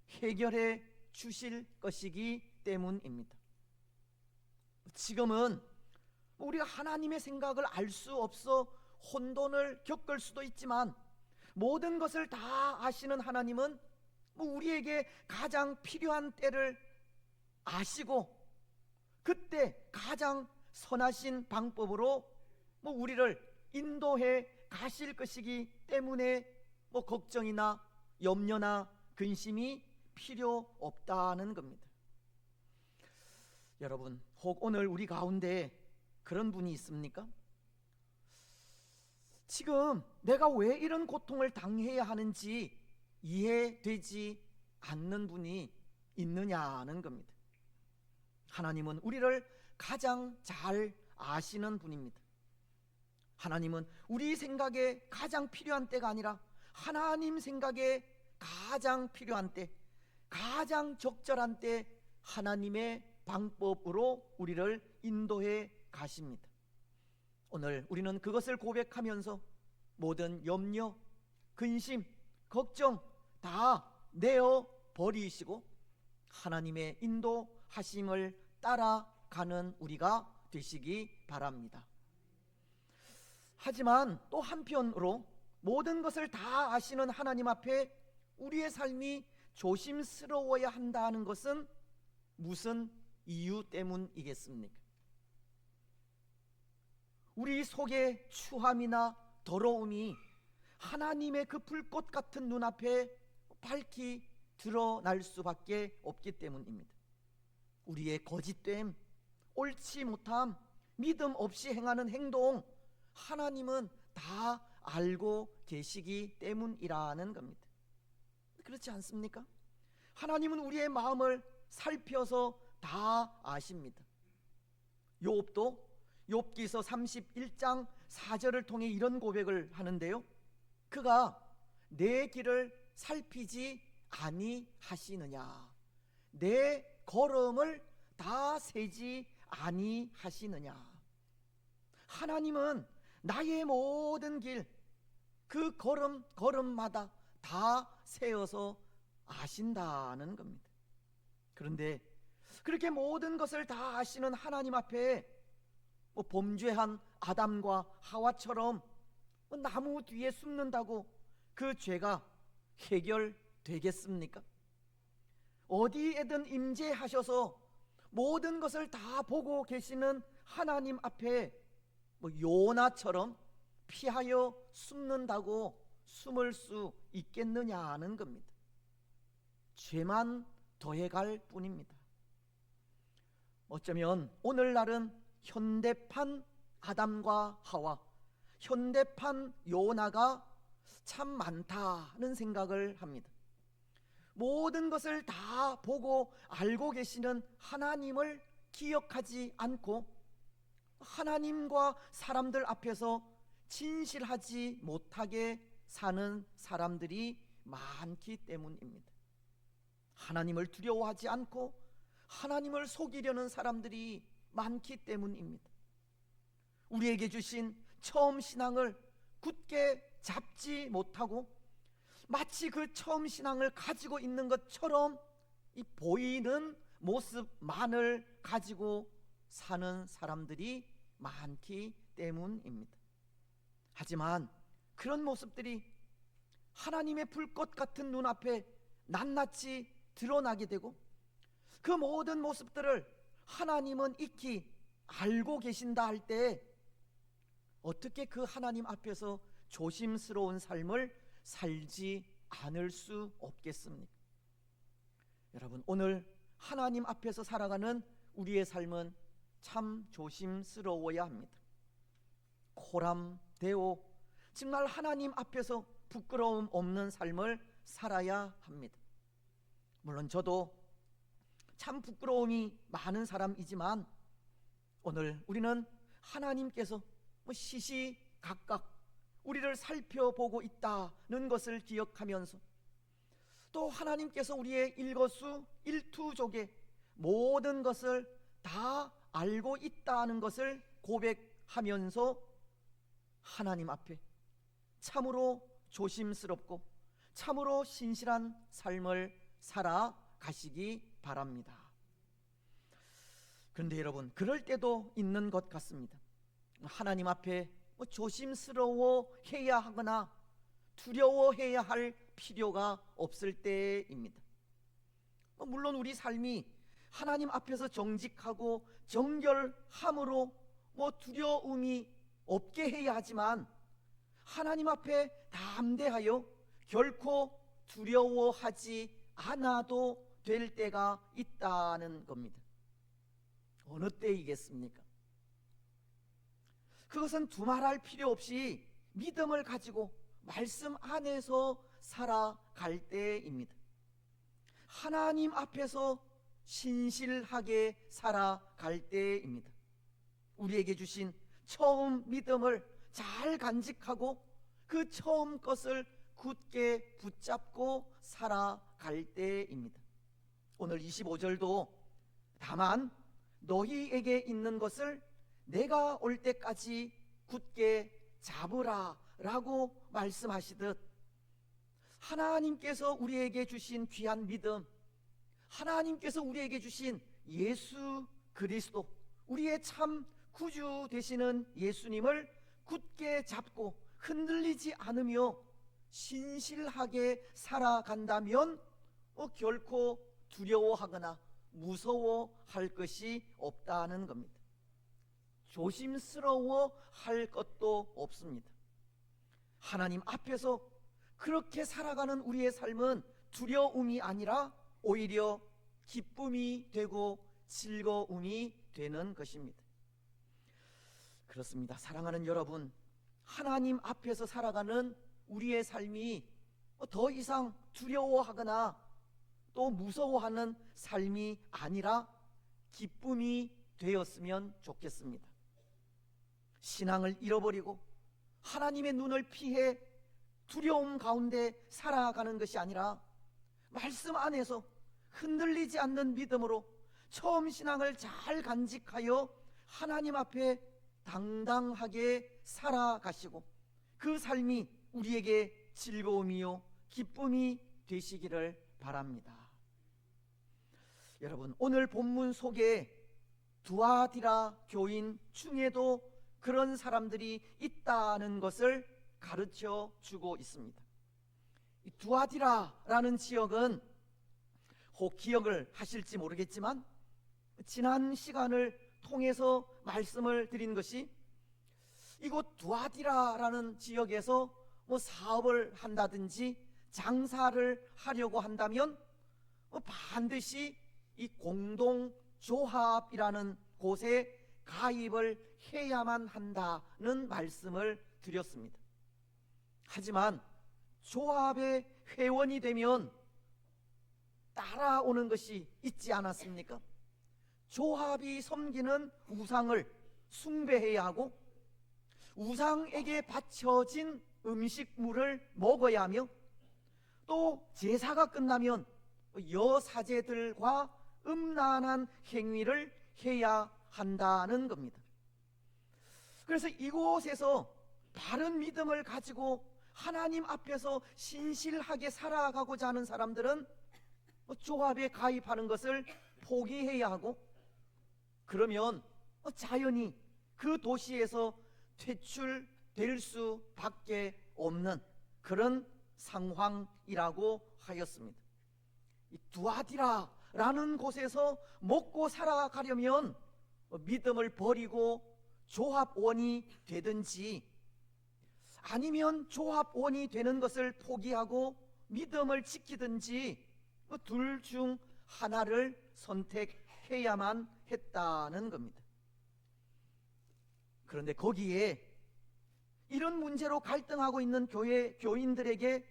해결해 주실 것이기 때문입니다. 지금은 우리가 하나님의 생각을 알 수 없어 혼돈을 겪을 수도 있지만, 모든 것을 다 아시는 하나님은 우리에게 가장 필요한 때를 아시고, 그때 가장 선하신 방법으로 우리를 인도해 가실 것이기 때문에 걱정이나 염려나 근심이 필요 없다는 겁니다. 여러분, 혹 오늘 우리 가운데 그런 분이 있습니까? 지금 내가 왜 이런 고통을 당해야 하는지 이해되지 않는 분이 있느냐는 겁니다. 하나님은 우리를 가장 잘 아시는 분입니다. 하나님은 우리 생각에 가장 필요한 때가 아니라 하나님 생각에 가장 필요한 때, 가장 적절한 때 하나님의 방법으로 우리를 인도해 가십니다. 오늘 우리는 그것을 고백하면서 모든 염려, 근심, 걱정 다 내어 버리시고 하나님의 인도하심을 따라가는 우리가 되시기 바랍니다. 하지만 또 한편으로 모든 것을 다 아시는 하나님 앞에 우리의 삶이 조심스러워야 한다는 것은 무슨 이유 때문이겠습니까? 우리 속의 추함이나 더러움이 하나님의 그 불꽃 같은 눈앞에 밝히 드러날 수밖에 없기 때문입니다. 우리의 거짓됨, 옳지 못함, 믿음 없이 행하는 행동, 하나님은 다 알고 계시기 때문이라는 겁니다. 그렇지 않습니까? 하나님은 우리의 마음을 살펴서 다 아십니다. 욥도 욥기서 31장 4절을 통해 이런 고백을 하는데요, 그가 내 길을 살피지 아니하시느냐, 내 걸음을 다 세지 아니하시느냐. 하나님은 나의 모든 길, 그 걸음마다 다 세어서 아신다는 겁니다. 그런데 그렇게 모든 것을 다 아시는 하나님 앞에 범죄한 아담과 하와처럼 나무 뒤에 숨는다고 그 죄가 해결되겠습니까? 어디에든 임재하셔서 모든 것을 다 보고 계시는 하나님 앞에 요나처럼 피하여 숨는다고 숨을 수 있겠느냐는 겁니다. 죄만 더해갈 뿐입니다. 어쩌면 오늘날은 현대판 아담과 하와, 현대판 요나가 참 많다는 생각을 합니다. 모든 것을 다 보고 알고 계시는 하나님을 기억하지 않고 하나님과 사람들 앞에서 진실하지 못하게 사는 사람들이 많기 때문입니다. 하나님을 두려워하지 않고 하나님을 속이려는 사람들이 많기 때문입니다. 우리에게 주신 처음 신앙을 굳게 잡지 못하고 마치 그 처음 신앙을 가지고 있는 것처럼 이 보이는 모습만을 가지고 사는 사람들이 많기 때문입니다. 하지만 그런 모습들이 하나님의 불꽃 같은 눈앞에 낱낱이 드러나게 되고, 그 모든 모습들을 하나님은 익히 알고 계신다 할 때 어떻게 그 하나님 앞에서 조심스러운 삶을 살지 않을 수 없겠습니까? 여러분, 오늘 하나님 앞에서 살아가는 우리의 삶은 참 조심스러워야 합니다. 코람데오, 정말 하나님 앞에서 부끄러움 없는 삶을 살아야 합니다. 물론 저도 참 부끄러움이 많은 사람이지만 오늘 우리는 하나님께서 시시각각 우리를 살펴보고 있다는 것을 기억하면서 또 하나님께서 우리의 일거수일투족의 모든 것을 다 알고 있다는 것을 고백하면서 하나님 앞에 참으로 조심스럽고 참으로 신실한 삶을 살아가시기 바랍니다. 그런데 여러분, 그럴 때도 있는 것 같습니다. 하나님 앞에 조심스러워해야 하거나 두려워해야 할 필요가 없을 때입니다. 물론 우리 삶이 하나님 앞에서 정직하고 정결함으로 두려움이 없게 해야 하지만 하나님 앞에 담대하여 결코 두려워하지 않아도 될 때가 있다는 겁니다. 어느 때이겠습니까? 그것은 두말할 필요 없이 믿음을 가지고 말씀 안에서 살아갈 때입니다. 하나님 앞에서 신실하게 살아갈 때입니다. 우리에게 주신 처음 믿음을 잘 간직하고 그 처음 것을 굳게 붙잡고 살아갈 때입니다. 오늘 25절도 다만 너희에게 있는 것을 내가 올 때까지 굳게 잡으라 라고 말씀하시듯 하나님께서 우리에게 주신 귀한 믿음, 하나님께서 우리에게 주신 예수 그리스도, 우리의 참 구주 되시는 예수님을 굳게 잡고 흔들리지 않으며 신실하게 살아간다면 결코 두려워하거나 무서워할 것이 없다는 겁니다. 조심스러워할 것도 없습니다. 하나님 앞에서 그렇게 살아가는 우리의 삶은 두려움이 아니라 오히려 기쁨이 되고 즐거움이 되는 것입니다. 그렇습니다. 사랑하는 여러분, 하나님 앞에서 살아가는 우리의 삶이 더 이상 두려워하거나 또 무서워하는 삶이 아니라 기쁨이 되었으면 좋겠습니다. 신앙을 잃어버리고 하나님의 눈을 피해 두려움 가운데 살아가는 것이 아니라 말씀 안에서 흔들리지 않는 믿음으로 처음 신앙을 잘 간직하여 하나님 앞에 당당하게 살아가시고 그 삶이 우리에게 즐거움이요 기쁨이 되시기를 바랍니다. 여러분, 오늘 본문 속에 두아디라 교인 중에도 그런 사람들이 있다는 것을 가르쳐 주고 있습니다. 이 두아디라라는 지역은 혹 기억을 하실지 모르겠지만 지난 시간을 통해서 말씀을 드린 것이 이곳 두아디라라는 지역에서 사업을 한다든지 장사를 하려고 한다면 반드시 이 공동조합이라는 곳에 가입을 해야만 한다는 말씀을 드렸습니다. 하지만 조합의 회원이 되면 따라오는 것이 있지 않았습니까? 조합이 섬기는 우상을 숭배해야 하고 우상에게 바쳐진 음식물을 먹어야 하며 또 제사가 끝나면 여사제들과 음란한 행위를 해야 한다는 겁니다. 그래서 이곳에서 바른 믿음을 가지고 하나님 앞에서 신실하게 살아가고자 하는 사람들은 조합에 가입하는 것을 포기해야 하고 그러면 자연히 그 도시에서 퇴출될 수밖에 없는 그런 상황이라고 하였습니다. 이 두아디라라는 곳에서 먹고 살아가려면 믿음을 버리고 조합원이 되든지 아니면 조합원이 되는 것을 포기하고 믿음을 지키든지 둘 중 하나를 선택해야만 했다는 겁니다. 그런데 거기에 이런 문제로 갈등하고 있는 교회 교인들에게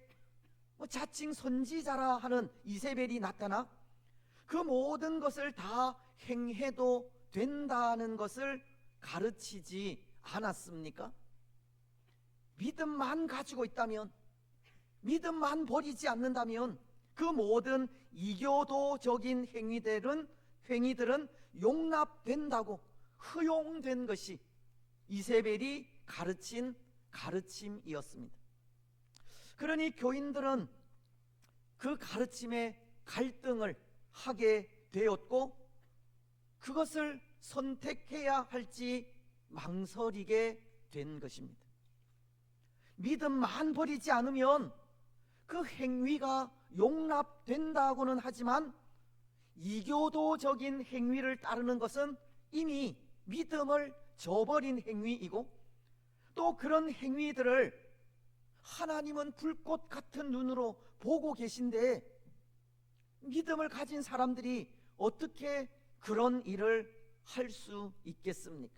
자칭 선지자라 하는 이세벨이 나타나 그 모든 것을 다 행해도 된다는 것을 가르치지 않았습니까? 믿음만 가지고 있다면, 믿음만 버리지 않는다면 그 모든 이교도적인 행위들은 용납된다고 허용된 것이 이세벨이 가르친 가르침이었습니다. 그러니 교인들은 그 가르침에 갈등을 하게 되었고 그것을 선택해야 할지 망설이게 된 것입니다. 믿음만 버리지 않으면 그 행위가 용납된다고는 하지만 이교도적인 행위를 따르는 것은 이미 믿음을 저버린 행위이고 또 그런 행위들을 하나님은 불꽃 같은 눈으로 보고 계신데 믿음을 가진 사람들이 어떻게 그런 일을 할 수 있겠습니까?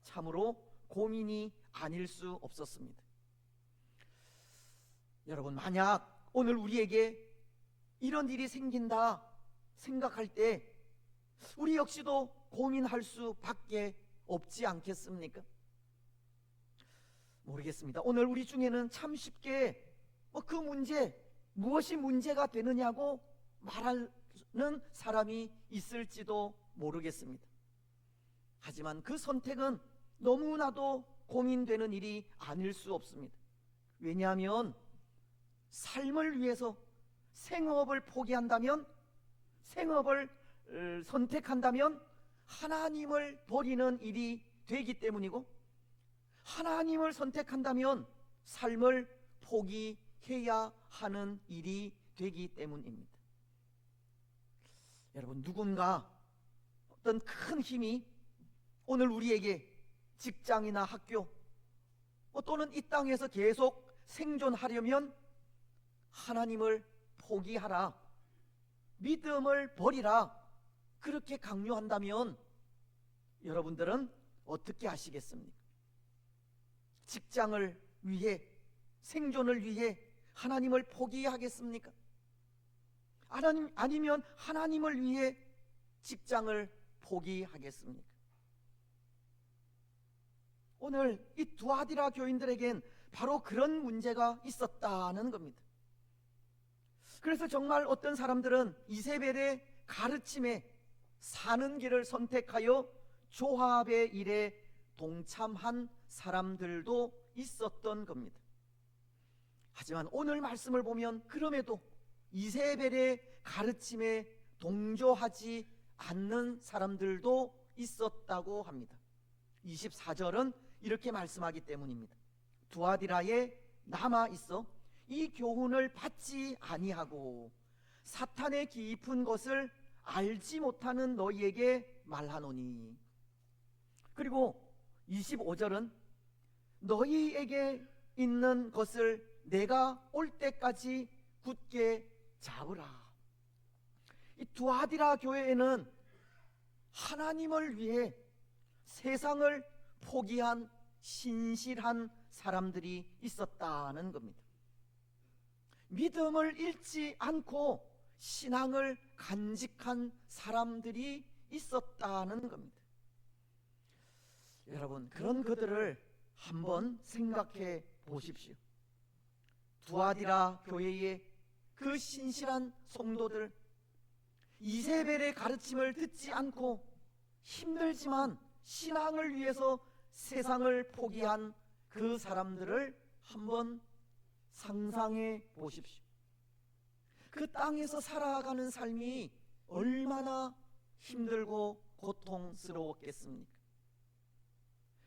참으로 고민이 아닐 수 없었습니다. 여러분, 만약 오늘 우리에게 이런 일이 생긴다 생각할 때 우리 역시도 고민할 수밖에 없지 않겠습니까? 모르겠습니다. 오늘 우리 중에는 참 쉽게 그 문제, 무엇이 문제가 되느냐고 말하는 사람이 있을지도 모르겠습니다. 하지만 그 선택은 너무나도 고민되는 일이 아닐 수 없습니다. 왜냐하면 삶을 위해서 생업을 포기한다면, 생업을 선택한다면 하나님을 버리는 일이 되기 때문이고 하나님을 선택한다면 삶을 포기해야 하는 일이 되기 때문입니다. 여러분, 누군가 어떤 큰 힘이 오늘 우리에게 직장이나 학교 또는 이 땅에서 계속 생존하려면 하나님을 포기하라, 믿음을 버리라 그렇게 강요한다면 여러분들은 어떻게 하시겠습니까? 직장을 위해, 생존을 위해 하나님을 포기하겠습니까? 아니면 하나님을 위해 직장을 포기하겠습니까? 오늘 이 두아디라 교인들에겐 바로 그런 문제가 있었다는 겁니다. 그래서 정말 어떤 사람들은 이세벨의 가르침에 사는 길을 선택하여 조합의 일에 동참한 사람들도 있었던 겁니다. 하지만 오늘 말씀을 보면 그럼에도 이세벨의 가르침에 동조하지 않는 사람들도 있었다고 합니다. 24절은 이렇게 말씀하기 때문입니다. 두아디라에 남아 있어 이 교훈을 받지 아니하고 사탄의 깊은 것을 알지 못하는 너희에게 말하노니. 그리고 25절은 너희에게 있는 것을 내가 올 때까지 굳게 잡으라. 이 두아디라 교회에는 하나님을 위해 세상을 포기한 신실한 사람들이 있었다는 겁니다. 믿음을 잃지 않고 신앙을 간직한 사람들이 있었다는 겁니다. 여러분, 그런 그들을 한번 생각해 보십시오. 두아디라 교회의 그 신실한 성도들, 이세벨의 가르침을 듣지 않고 힘들지만 신앙을 위해서 세상을 포기한 그 사람들을 한번 상상해 보십시오. 그 땅에서 살아가는 삶이 얼마나 힘들고 고통스러웠겠습니까?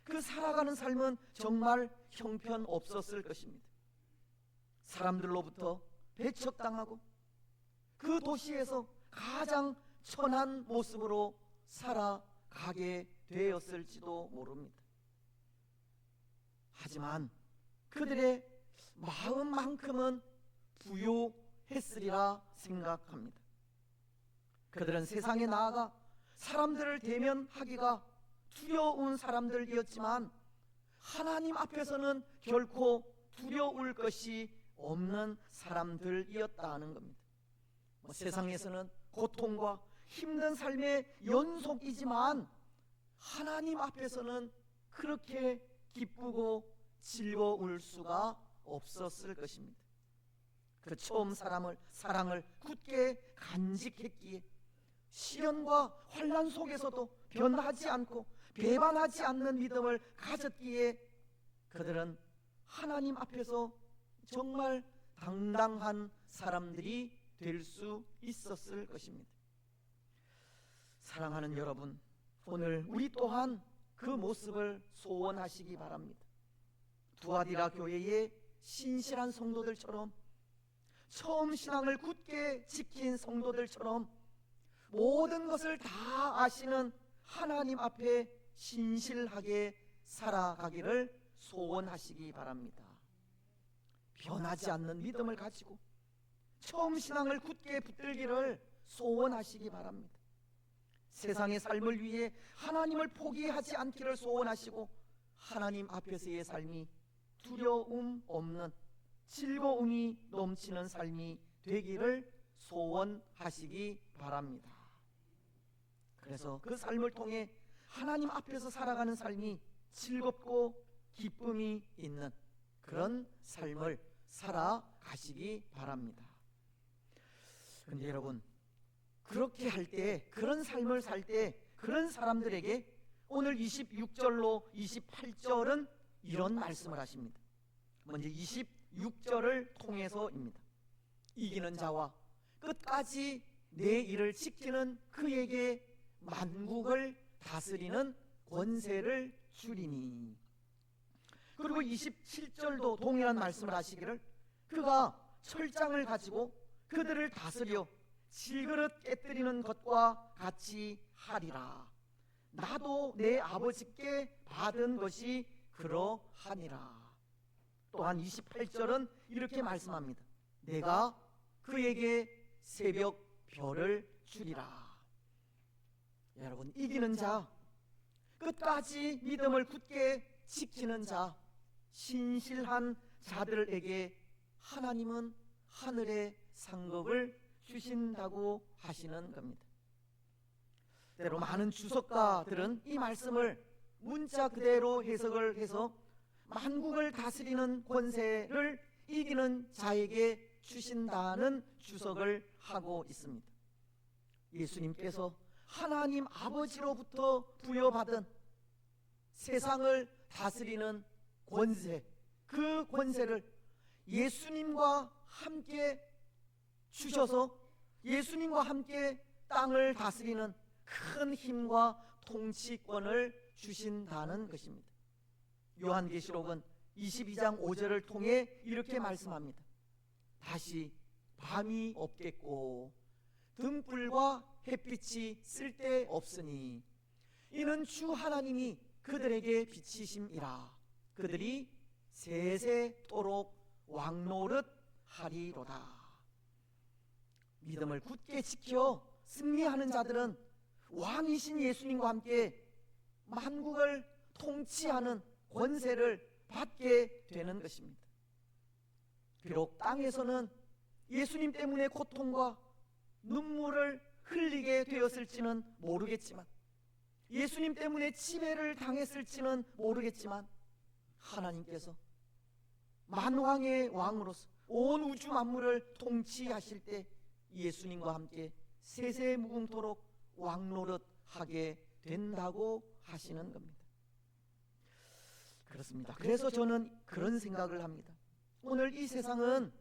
그 살아가는 삶은 정말 형편없었을 것입니다. 사람들로부터 배척당하고 그 도시에서 가장 천한 모습으로 살아가게 되었을지도 모릅니다. 하지만 그들의 마음만큼은 부요했으리라 생각합니다. 그들은 세상에 나아가 사람들을 대면하기가 두려운 사람들이었지만 하나님 앞에서는 결코 두려울 것이 없는 사람들이었다는 겁니다. 세상에서는 고통과 힘든 삶의 연속이지만 하나님 앞에서는 그렇게 기쁘고 즐거울 수가 없었을 것입니다. 그 처음 사랑을 굳게 간직했기에 시련과 환난 속에서도 변하지 않고 배반하지 않는 믿음을 가졌기에 그들은 하나님 앞에서 정말 당당한 사람들이 될 수 있었을 것입니다. 사랑하는 여러분, 오늘 우리 또한 그 모습을 소원하시기 바랍니다. 두아디라 교회의 신실한 성도들처럼, 처음 신앙을 굳게 지킨 성도들처럼 모든 것을 다 아시는 하나님 앞에 신실하게 살아가기를 소원하시기 바랍니다. 변하지 않는 믿음을 가지고 처음 신앙을 굳게 붙들기를 소원하시기 바랍니다. 세상의 삶을 위해 하나님을 포기하지 않기를 소원하시고 하나님 앞에서의 삶이 두려움 없는 즐거움이 넘치는 삶이 되기를 소원하시기 바랍니다. 그래서 그 삶을 통해 하나님 앞에서 살아가는 삶이 즐겁고 기쁨이 있는 그런 삶을 살아가시기 바랍니다. 그런데 여러분, 그렇게 할 때, 그런 삶을 살 때 그런 사람들에게 오늘 26절로 28절은 이런 말씀을 하십니다. 먼저 26절을 통해서입니다. 이기는 자와 끝까지 내 일을 지키는 그에게 만국을 다스리는 권세를 주리니. 그리고 27절도 동일한 말씀을 하시기를 그가 철장을 가지고 그들을 다스려 질그릇 깨뜨리는 것과 같이 하리라. 나도 내 아버지께 받은 것이 그러하니라. 또한 28절은 이렇게 말씀합니다. 내가 그에게 새벽 별을 주리라. 여러분, 이기는 자, 끝까지 믿음을 굳게 지키는 자, 신실한 자들에게 하나님은 하늘의 상급을 주신다고 하시는 겁니다. 때로 많은 주석가들은 이 말씀을 문자 그대로 해석을 해서 만국을 다스리는 권세를 이기는 자에게 주신다는 주석을 하고 있습니다. 예수님께서 하나님 아버지로부터 부여받은 세상을 다스리는 권세, 그 권세를 예수님과 함께 주셔서 예수님과 함께 땅을 다스리는 큰 힘과 통치권을 주신다는 것입니다. 요한계시록은 22장 5절을 통해 이렇게 말씀합니다. 다시 밤이 없겠고 등불과 햇빛이 쓸데없으니 이는 주 하나님이 그들에게 비치심이라. 그들이 세세토록 왕노릇 하리로다. 믿음을 굳게 지켜 승리하는 자들은 왕이신 예수님과 함께 만국을 통치하는 권세를 받게 되는 것입니다. 비록 땅에서는 예수님 때문에 고통과 눈물을 흘리게 되었을지는 모르겠지만, 예수님 때문에 지배를 당했을지는 모르겠지만, 하나님께서 만왕의 왕으로서 온 우주 만물을 통치하실 때 예수님과 함께 세세무궁토록 왕노릇 하게 된다고 하시는 겁니다. 그렇습니다. 그래서 저는 그런 생각을 합니다. 오늘 이 세상은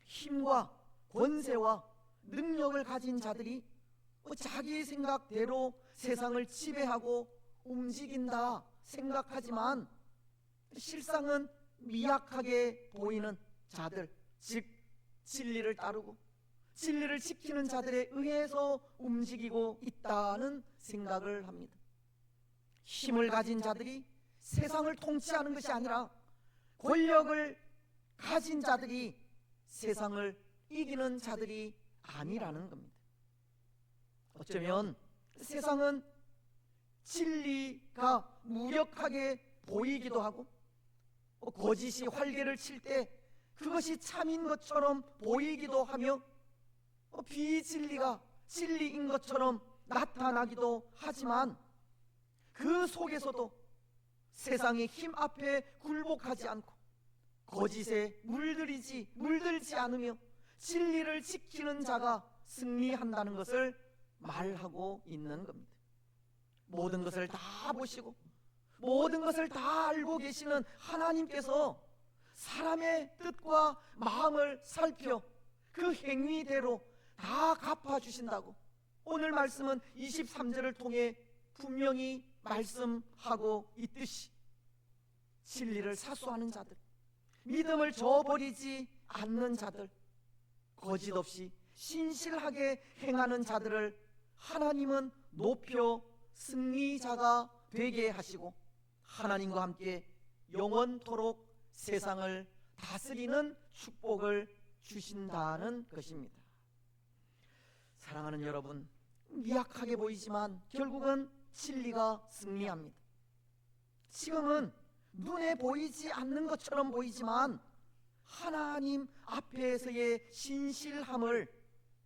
힘과 권세와 능력을 가진 자들이 자기 생각대로 세상을 지배하고 움직인다 생각하지만, 실상은 미약하게 보이는 자들, 즉 진리를 따르고 진리를 지키는 자들에 의해서 움직이고 있다는 생각을 합니다. 힘을 가진 자들이 세상을 통치하는 것이 아니라 권력을 가진 자들이 세상을 이기는 자들이 아니라는 겁니다. 어쩌면 세상은 진리가 무력하게 보이기도 하고 거짓이 활개를 칠 때 그것이 참인 것처럼 보이기도 하며 비진리가 진리인 것처럼 나타나기도 하지만 그 속에서도 세상의 힘 앞에 굴복하지 않고 거짓에 물들지 않으며 진리를 지키는 자가 승리한다는 것을 말하고 있는 겁니다. 모든 것을 다 보시고 모든 것을 다 알고 계시는 하나님께서 사람의 뜻과 마음을 살펴 그 행위대로 다 갚아주신다고 오늘 말씀은 23절을 통해 분명히 말씀하고 있듯이 진리를 사수하는 자들, 믿음을 저버리지 않는 자들, 거짓 없이 신실하게 행하는 자들을 하나님은 높여 승리자가 되게 하시고 하나님과 함께 영원토록 세상을 다스리는 축복을 주신다는 것입니다. 사랑하는 여러분, 미약하게 보이지만 결국은 진리가 승리합니다. 지금은 눈에 보이지 않는 것처럼 보이지만 하나님 앞에서의 신실함을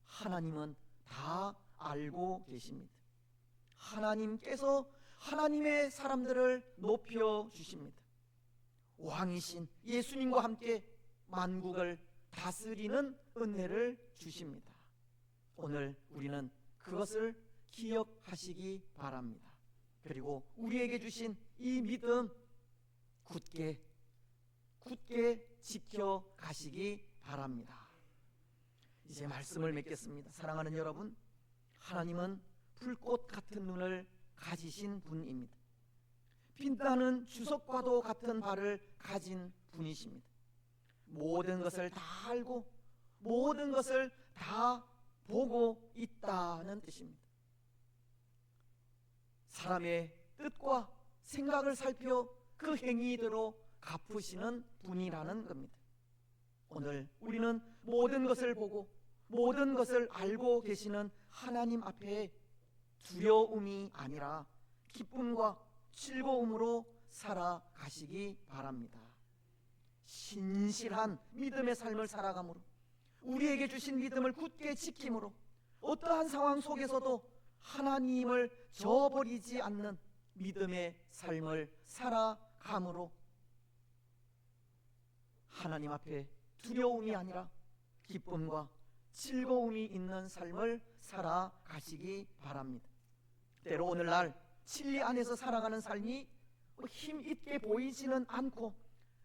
하나님은 다 알고 계십니다. 하나님께서 하나님의 사람들을 높여 주십니다. 왕이신 예수님과 함께 만국을 다스리는 은혜를 주십니다. 오늘 우리는 그것을 기억하시기 바랍니다. 그리고 우리에게 주신 이 믿음 굳게 지켜가시기 바랍니다. 이제 말씀을 맺겠습니다. 사랑하는 여러분, 하나님은 불꽃 같은 눈을 가지신 분입니다. 빛나는 주석과도 같은 발을 가진 분이십니다. 모든 것을 다 알고 모든 것을 다 보고 있다는 뜻입니다. 사람의 뜻과 생각을 살펴 그 행위대로 갚으시는 분이라는 겁니다. 오늘 우리는 모든 것을 보고 모든 것을 알고 계시는 하나님 앞에 두려움이 아니라 기쁨과 즐거움으로 살아가시기 바랍니다. 신실한 믿음의 삶을 살아가므로 우리에게 주신 믿음을 굳게 지킴으로 어떠한 상황 속에서도 하나님을 저버리지 않는 믿음의 삶을 살아감으로 하나님 앞에 두려움이 아니라 기쁨과 즐거움이 있는 삶을 살아가시기 바랍니다. 때로 오늘날 진리 안에서 살아가는 삶이 힘 있게 보이지는 않고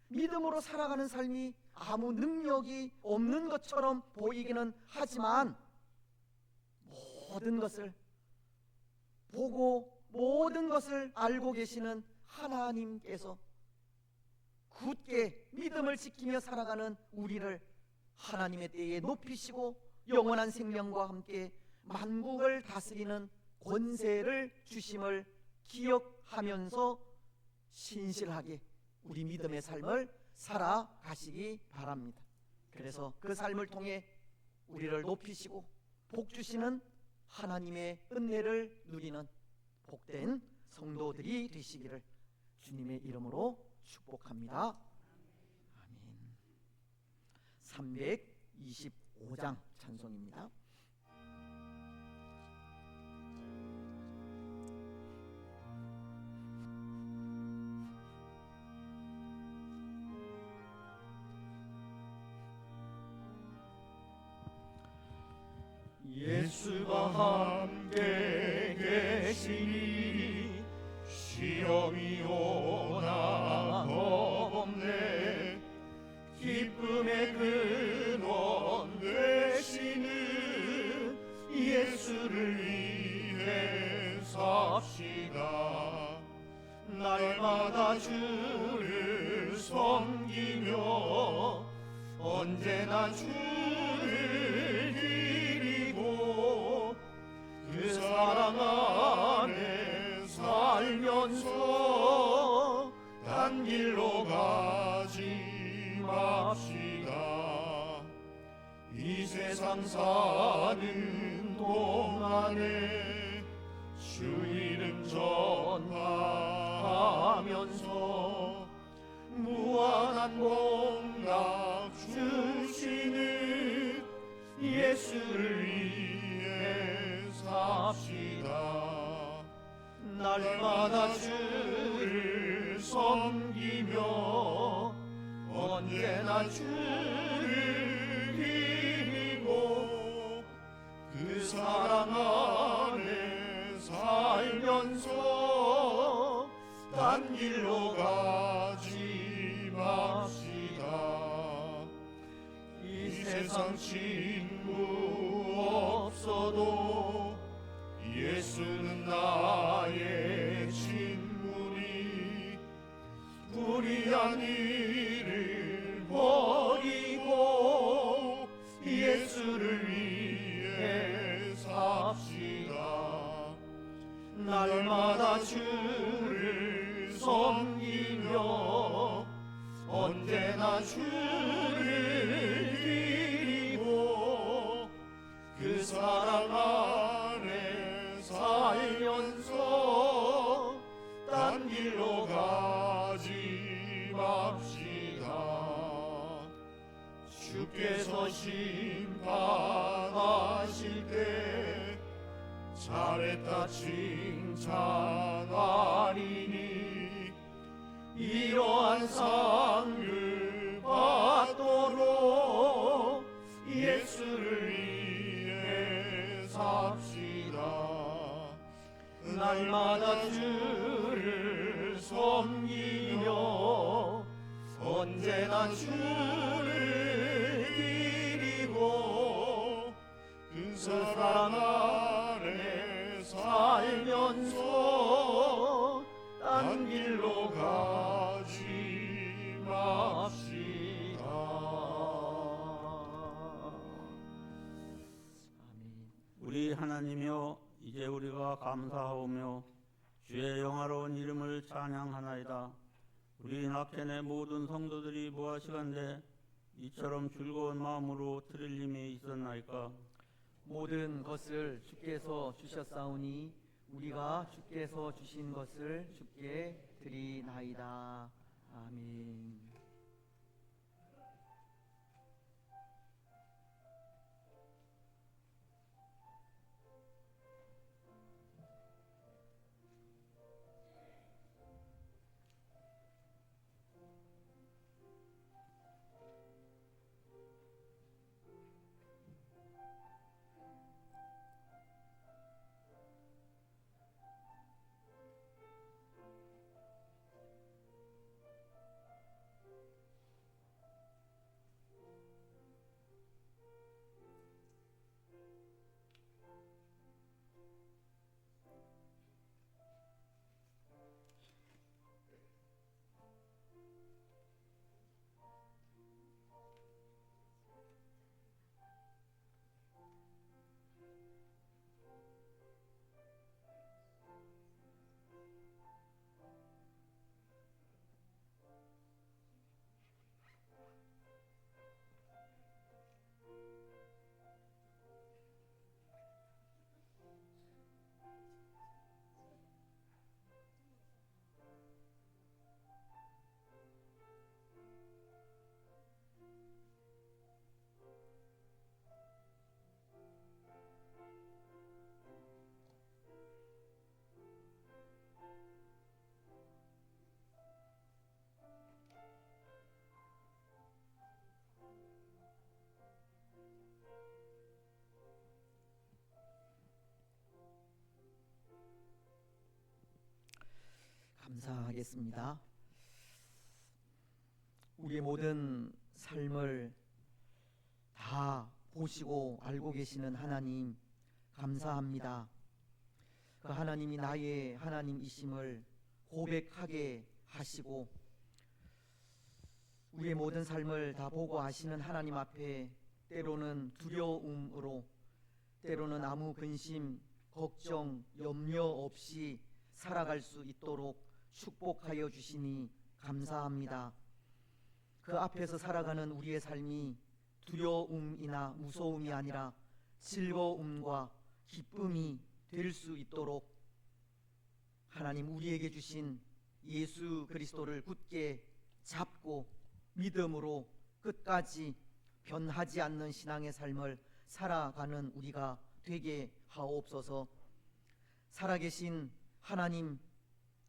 믿음으로 살아가는 삶이 아무 능력이 없는 것처럼 보이기는 하지만 모든 것을 보고 모든 것을 알고 계시는 하나님께서 굳게 믿음을 지키며 살아가는 우리를 하나님의 때에 높이시고 영원한 생명과 함께 만국을 다스리는 권세를 주심을 기억하면서 신실하게 우리 믿음의 삶을 살아가시기 바랍니다. 그래서 그 삶을 통해 우리를 높이시고 복 주시는 하나님의 은혜를 누리는 복된 성도들이 되시기를 주님의 이름으로 축복합니다. 아멘. 325장 찬송입니다. 예수가 함께 계시니 시험이 오나 겁없네. 기쁨의 근원 되시는 예수를 위해 삽시다. 날마다 주를 섬기며 언제나 주를 기리고 그 사랑 안에 살면서 단 길로 가자. 하지 맙시다. 이 세상 사는 동안에 주 이름 전하면서 무한한 복락 주시는 예수를 위해 삽시다. 날마다 주를 섬기며 언제나 주를 기리고 그 사랑 안에 살면서 딴 길로 가지 맙시다. 이 세상 친구 없어도 예수는 나의 친구니 불의한 일을 버리고 예수를 위해 삽시다. 날마다 주를 섬기며 언제나 주를 기리고 그 사랑 안에 살면서 딴 길로 가지 맙시다. 주께서 심판하실 때 잘했다 칭찬하리니 이러한 상을 받도록 예수를 위해 삽시다. 날마다 주를 섬기며 언제나 주를 기리고 그 사랑 안에 살면서 딴 길로 가지 맙시다. 아멘. 우리 하나님이여, 이제 우리가 감사하오며 주의 영화로운 이름을 찬양하나이다. 우리 낙현의 모든 성도들이 모아시간대 이처럼 즐거운 마음으로 드릴 힘이 있었나이까. 모든 것을 주께서 주셨사오니 우리가 주께서 주신 것을 주께 드리나이다. 아멘. 감사하겠습니다. 우리의 모든 삶을 다 보시고 알고 계시는 하나님 감사합니다. 그 하나님이 나의 하나님이심을 고백하게 하시고 우리의 모든 삶을 다 보고 아시는 하나님 앞에 때로는 두려움으로 때로는 아무 근심, 걱정, 염려 없이 살아갈 수 있도록 축복하여 주시니 감사합니다. 그 앞에서 살아가는 우리의 삶이 두려움이나 무서움이 아니라 즐거움과 기쁨이 될 수 있도록 하나님 우리에게 주신 예수 그리스도를 굳게 잡고 믿음으로 끝까지 변하지 않는 신앙의 삶을 살아가는 우리가 되게 하옵소서. 살아계신 하나님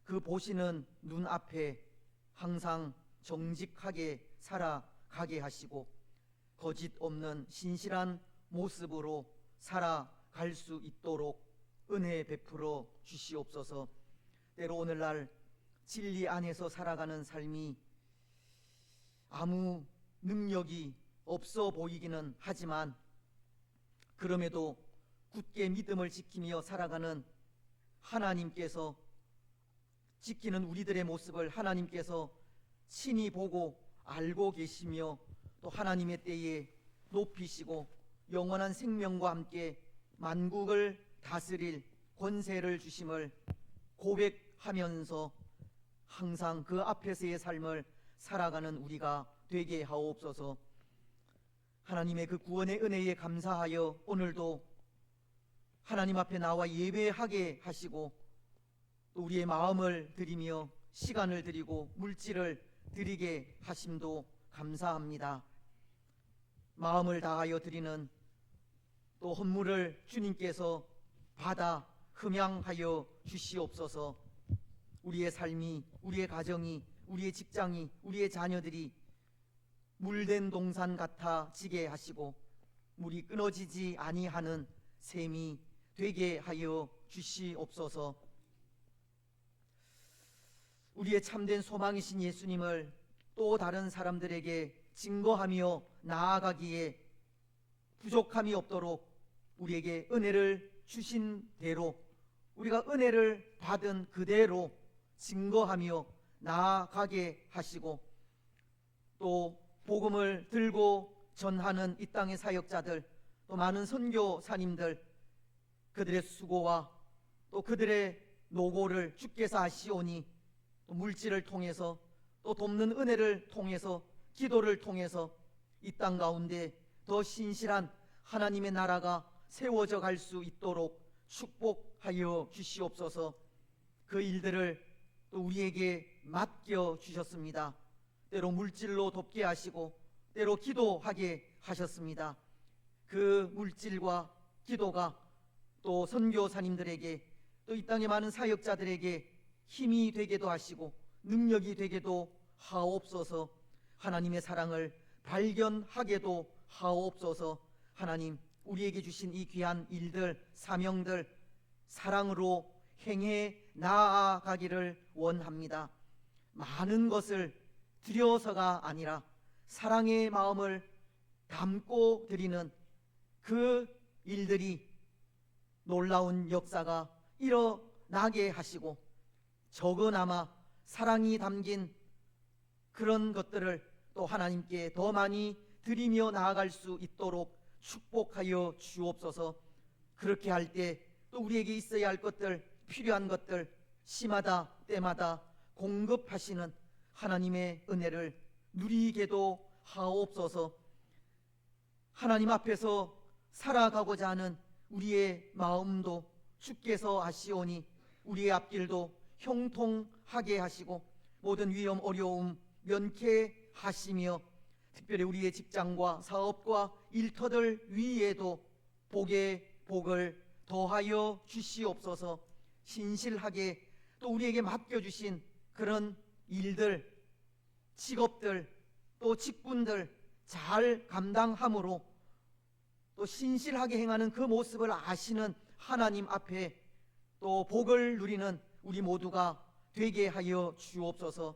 그 보시는 눈앞에 항상 정직하게 살아가게 하시고 거짓 없는 신실한 모습으로 살아갈 수 있도록 은혜 베풀어 주시옵소서. 때로 오늘날 진리 안에서 살아가는 삶이 아무 능력이 없어 보이기는 하지만 그럼에도 굳게 믿음을 지키며 살아가는 하나님께서 지키는 우리들의 모습을 하나님께서 친히 보고 알고 계시며 또 하나님의 때에 높이시고 영원한 생명과 함께 만국을 다스릴 권세를 주심을 고백하면서 항상 그 앞에서의 삶을 살아가는 우리가 되게 하옵소서. 하나님의 그 구원의 은혜에 감사하여 오늘도 하나님 앞에 나와 예배하게 하시고 또 우리의 마음을 드리며 시간을 드리고 물질을 드리게 하심도 감사합니다. 마음을 다하여 드리는 또 헌물을 주님께서 받아 흠양하여 주시옵소서. 우리의 삶이, 우리의 가정이, 우리의 직장이, 우리의 자녀들이 물된 동산 같아지게 하시고 물이 끊어지지 아니하는 셈이 되게 하여 주시옵소서. 우리의 참된 소망이신 예수님을 또 다른 사람들에게 증거하며 나아가기에 부족함이 없도록 우리에게 은혜를 주신 대로 우리가 은혜를 받은 그대로 증거하며 나아가게 하시고 또 복음을 들고 전하는 이 땅의 사역자들 또 많은 선교사님들 그들의 수고와 또 그들의 노고를 주께서 아시오니 또 물질을 통해서 또 돕는 은혜를 통해서 기도를 통해서 이 땅 가운데 더 신실한 하나님의 나라가 세워져 갈 수 있도록 축복하여 주시옵소서. 그 일들을 또 우리에게 맡겨 주셨습니다. 때로 물질로 돕게 하시고 때로 기도하게 하셨습니다. 그 물질과 기도가 또 선교사님들에게 또 이 땅의 많은 사역자들에게 힘이 되게도 하시고 능력이 되게도 하옵소서. 하나님의 사랑을 발견하게도 하옵소서. 하나님 우리에게 주신 이 귀한 일들 사명들 사랑으로 행해 나아가기를 원합니다. 많은 것을 드려서가 아니라 사랑의 마음을 담고 드리는 그 일들이 놀라운 역사가 일어나게 하시고 적어나마 사랑이 담긴 그런 것들을 또 하나님께 더 많이 드리며 나아갈 수 있도록 축복하여 주옵소서. 그렇게 할 때 또 우리에게 있어야 할 것들 필요한 것들 시마다 때마다 공급하시는 하나님의 은혜를 누리게도 하옵소서. 하나님 앞에서 살아가고자 하는 우리의 마음도 주께서 아시오니 우리의 앞길도 형통하게 하시고 모든 위험 어려움 면케하시며 특별히 우리의 직장과 사업과 일터들 위에도 복의 복을 더하여 주시옵소서. 신실하게 또 우리에게 맡겨주신 그런 일들 직업들 또 직분들 잘 감당함으로 또 신실하게 행하는 그 모습을 아시는 하나님 앞에 또 복을 누리는 우리 모두가 되게 하여 주옵소서.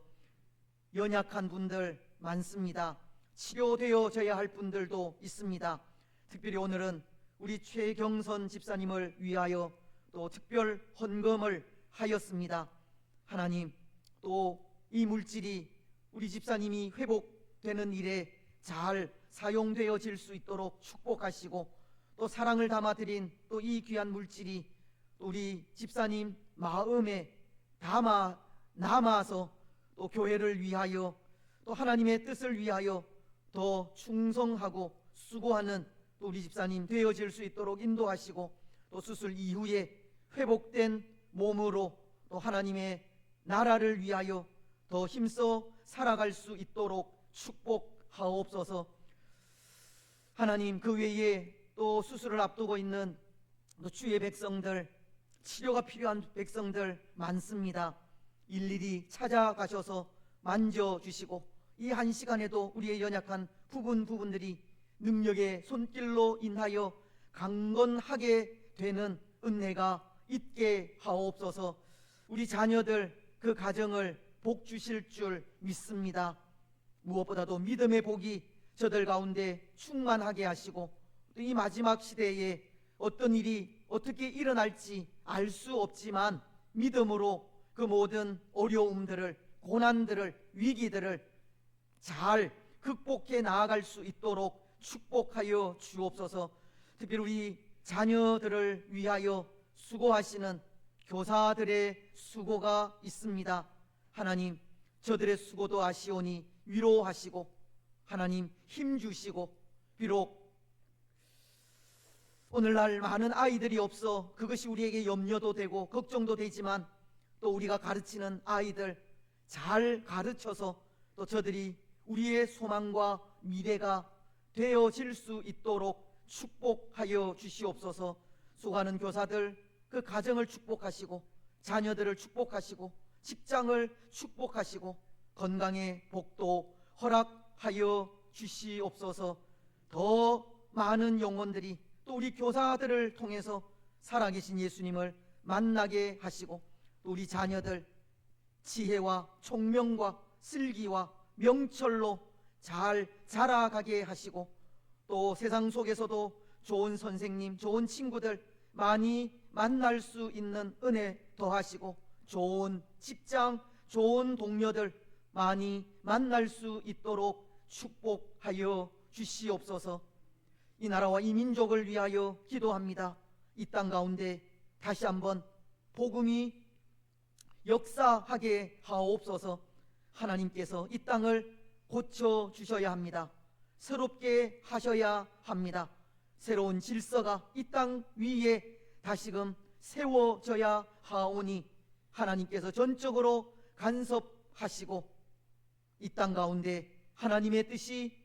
연약한 분들 많습니다. 치료되어져야 할 분들도 있습니다. 특별히 오늘은 우리 최경선 집사님을 위하여 또 특별 헌금을 하였습니다. 하나님 또 이 물질이 우리 집사님이 회복되는 일에 잘 사용되어질 수 있도록 축복하시고 또 사랑을 담아드린 또 이 귀한 물질이 우리 집사님 마음에 남아서 또 교회를 위하여 또 하나님의 뜻을 위하여 더 충성하고 수고하는 또 우리 집사님 되어질 수 있도록 인도하시고, 또 수술 이후에 회복된 몸으로 또 하나님의 나라를 위하여 더 힘써 살아갈 수 있도록 축복하옵소서. 하나님, 그 외에 또 수술을 앞두고 있는 또 주의 백성들, 치료가 필요한 백성들 많습니다. 일일이 찾아가셔서 만져주시고, 이 한 시간에도 우리의 연약한 부분들이 능력의 손길로 인하여 강건하게 되는 은혜가 있게 하옵소서. 우리 자녀들 그 가정을 복 주실 줄 믿습니다. 무엇보다도 믿음의 복이 저들 가운데 충만하게 하시고, 또 이 마지막 시대에 어떤 일이 어떻게 일어날지 알 수 없지만 믿음으로 그 모든 어려움들을, 고난들을, 위기들을 잘 극복해 나아갈 수 있도록 축복하여 주옵소서. 특별히 우리 자녀들을 위하여 수고하시는 교사들의 수고가 있습니다. 하나님, 저들의 수고도 아시오니 위로하시고 하나님 힘주시고, 비록 오늘날 많은 아이들이 없어 그것이 우리에게 염려도 되고 걱정도 되지만, 또 우리가 가르치는 아이들 잘 가르쳐서 또 저들이 우리의 소망과 미래가 되어질 수 있도록 축복하여 주시옵소서. 수고하는 교사들 그 가정을 축복하시고, 자녀들을 축복하시고, 직장을 축복하시고, 건강의 복도 허락하여 주시옵소서. 더 많은 영혼들이 또 우리 교사들을 통해서 살아계신 예수님을 만나게 하시고, 또 우리 자녀들 지혜와 총명과 슬기와 명철로 잘 자라가게 하시고, 또 세상 속에서도 좋은 선생님, 좋은 친구들 많이 만날 수 있는 은혜 더하시고, 좋은 직장, 좋은 동료들 많이 만날 수 있도록 축복하여 주시옵소서. 이 나라와 이 민족을 위하여 기도합니다. 이 땅 가운데 다시 한번 복음이 역사하게 하옵소서. 하나님께서 이 땅을 고쳐 주셔야 합니다. 새롭게 하셔야 합니다. 새로운 질서가 이 땅 위에 다시금 세워져야 하오니, 하나님께서 전적으로 간섭하시고 이 땅 가운데 하나님의 뜻이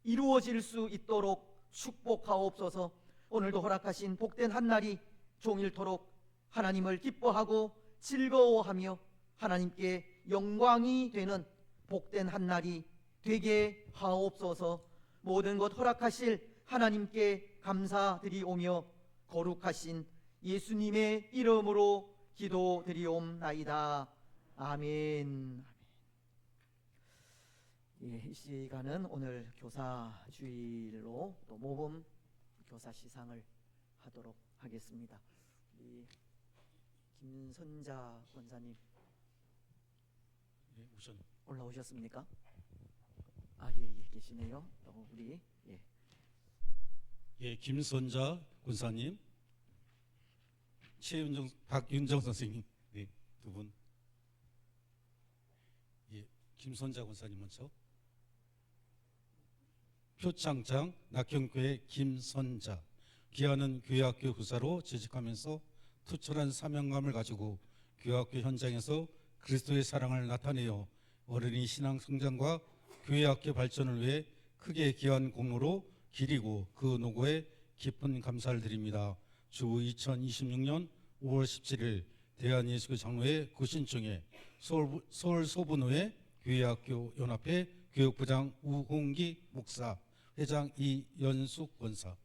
이루어질 수 있도록 축복하옵소서. 오늘도 허락하신 복된 한날이 종일토록 하나님을 기뻐하고 즐거워하며 하나님께 영광이 되는 복된 한날이 되게 하옵소서. 모든 것 허락하실 하나님께 감사드리오며 거룩하신 예수님의 이름으로 기도드리옵나이다. 아멘. 예, 이 시간은 오늘 교사 주일로 또 모범 교사 시상을 하도록 하겠습니다. 우리 김선자 권사님 우선 올라오셨습니까? 예, 계시네요. 또 우리 김선자 군사님, 박윤정 선생님, 두 분. 김선자 군사님 먼저. 표창장 낙형교회 김선자, 귀하는 교회학교 교사로 재직하면서 투철한 사명감을 가지고 교회학교 현장에서 그리스도의 사랑을 나타내어 어린이 신앙 성장과 교회학교 발전을 위해 크게 기여한 공로로 기리고 그 노고에 깊은 감사를 드립니다. 주 2026년 5월 17일 대한예수교 장로회 구신청에 서울 소분호회 교회학교 연합회 교육부장 우홍기 목사, 회장 이연숙 권사.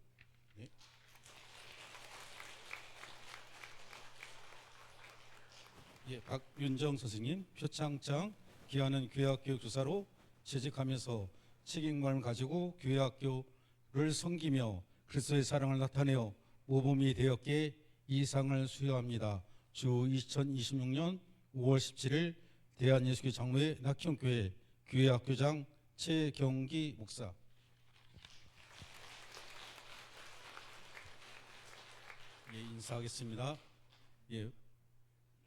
박윤정 선생님, 표창장, 귀하는 교회학교 교사로 재직하면서 책임감을 가지고 교회학교를 섬기며 그리스도의 사랑을 나타내어 모범이 되었기에 이 상을 수여합니다. 주 2026년 5월 17일 대한예수교 장로회 낙형교회 교회학교장 최경기 목사. 인사하겠습니다.